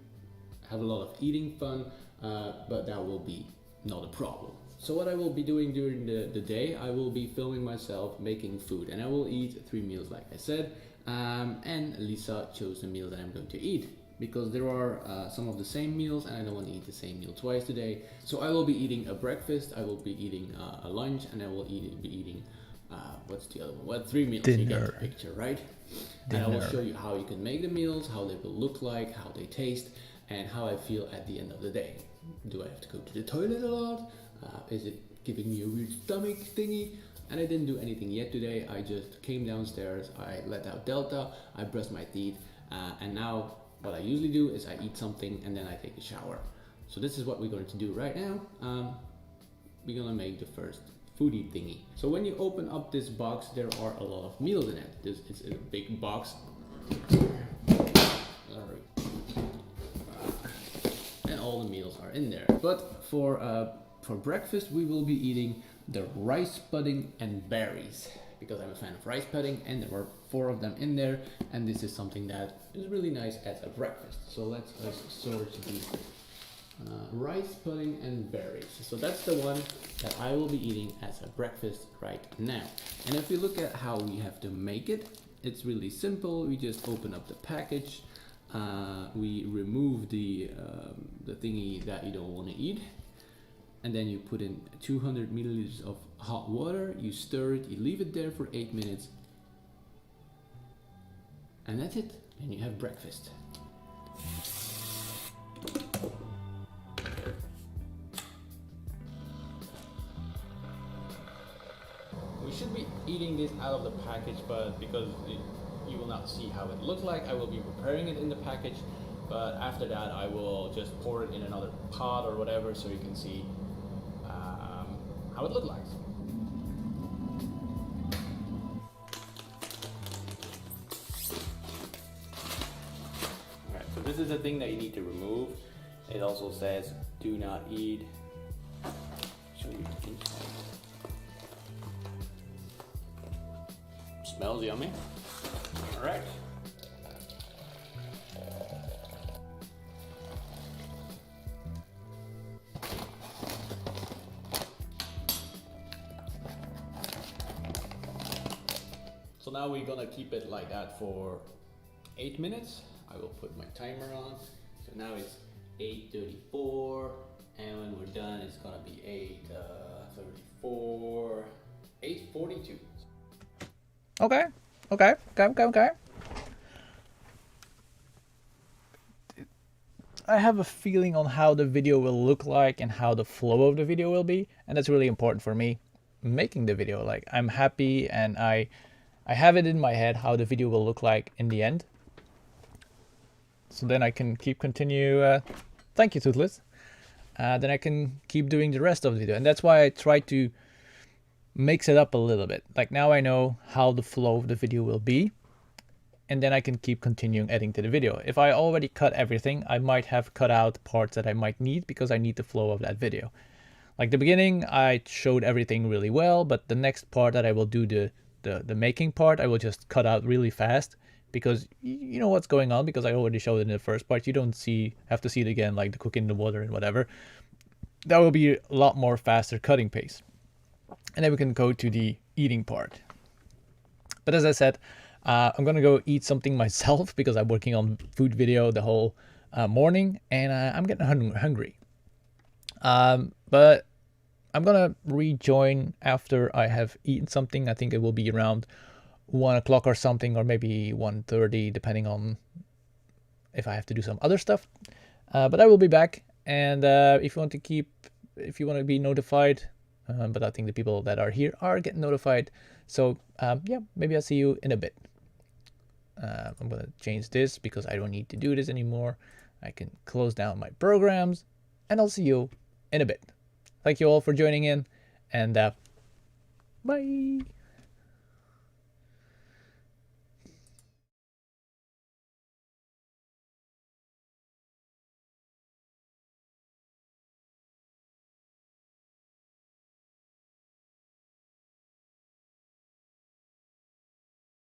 have a lot of eating fun, but that will be not a problem." So what I will be doing during the day, I will be filming myself making food, and I will eat 3 meals like I said, and Lisa chose the meal that I'm going to eat, because there are some of the same meals and I don't want to eat the same meal twice today. So I will be eating a breakfast, I will be eating a lunch, and I will be eating what's the other one? Well, 3 meals.
Dinner.
You get the picture, right? And I will show you how you can make the meals, how they will look like, how they taste, and how I feel at the end of the day. Do I have to go to the toilet a lot? Is it giving me a weird stomach thingy? And I didn't do anything yet today. I just came downstairs, I let out Delta, I brushed my teeth, and now what I usually do is I eat something and then I take a shower. So this is what we're going to do right now. We're gonna make the first foodie thingy. So when you open up this box, there are a lot of meals in it. This is a big box. And all the meals are in there. But for breakfast, we will be eating the rice pudding and berries, because I'm a fan of rice pudding, and there were 4 of them in there, and this is something that is really nice as a breakfast. So let's search the rice pudding and berries. So that's the one that I will be eating as a breakfast right now. And if you look at how we have to make it, it's really simple. We just open up the package, we remove the thingy that you don't want to eat, and then you put in 200 milliliters of hot water, you stir it, you leave it there for 8 minutes, and that's it, and you have breakfast. We should be eating this out of the package, but because you will not see how it looks like, I will be preparing it in the package, but after that I will just pour it in another pot or whatever, so you can see how it looks like. Alright, so this is the thing that you need to remove. It also says do not eat. Show you the inside. Smells yummy. Alright. So now we're gonna keep it like that for 8 minutes. I will put my timer on. So now it's 8:34, and when we're done, it's gonna be 8:34, 8:42.
Okay. I have a feeling on how the video will look like and how the flow of the video will be, and that's really important for me making the video. Like, I'm happy and I have it in my head how the video will look like in the end, so then I can continue. Thank you, Toothless. Then I can keep doing the rest of the video, and that's why I try to mix it up a little bit. Like, now I know how the flow of the video will be, and then I can keep continuing editing to the video. If I already cut everything, I might have cut out parts that I might need because I need the flow of that video. Like the beginning, I showed everything really well, but the next part that I will do, the making part, I will just cut out really fast, because you know what's going on, because I already showed it in the first part. You don't have to see it again, like the cooking the water and whatever. That will be a lot more faster cutting pace. And then we can go to the eating part. But as I said, I'm gonna go eat something myself because I'm working on food video the whole morning, and I'm getting hungry. But I'm gonna rejoin after I have eaten something. I think it will be around 1 o'clock or something, or maybe 1:30, depending on if I have to do some other stuff. But I will be back, and if you want to be notified, but I think the people that are here are getting notified. So yeah, maybe I'll see you in a bit. I'm gonna change this because I don't need to do this anymore. I can close down my programs, and I'll see you in a bit. Thank you all for joining in, and bye.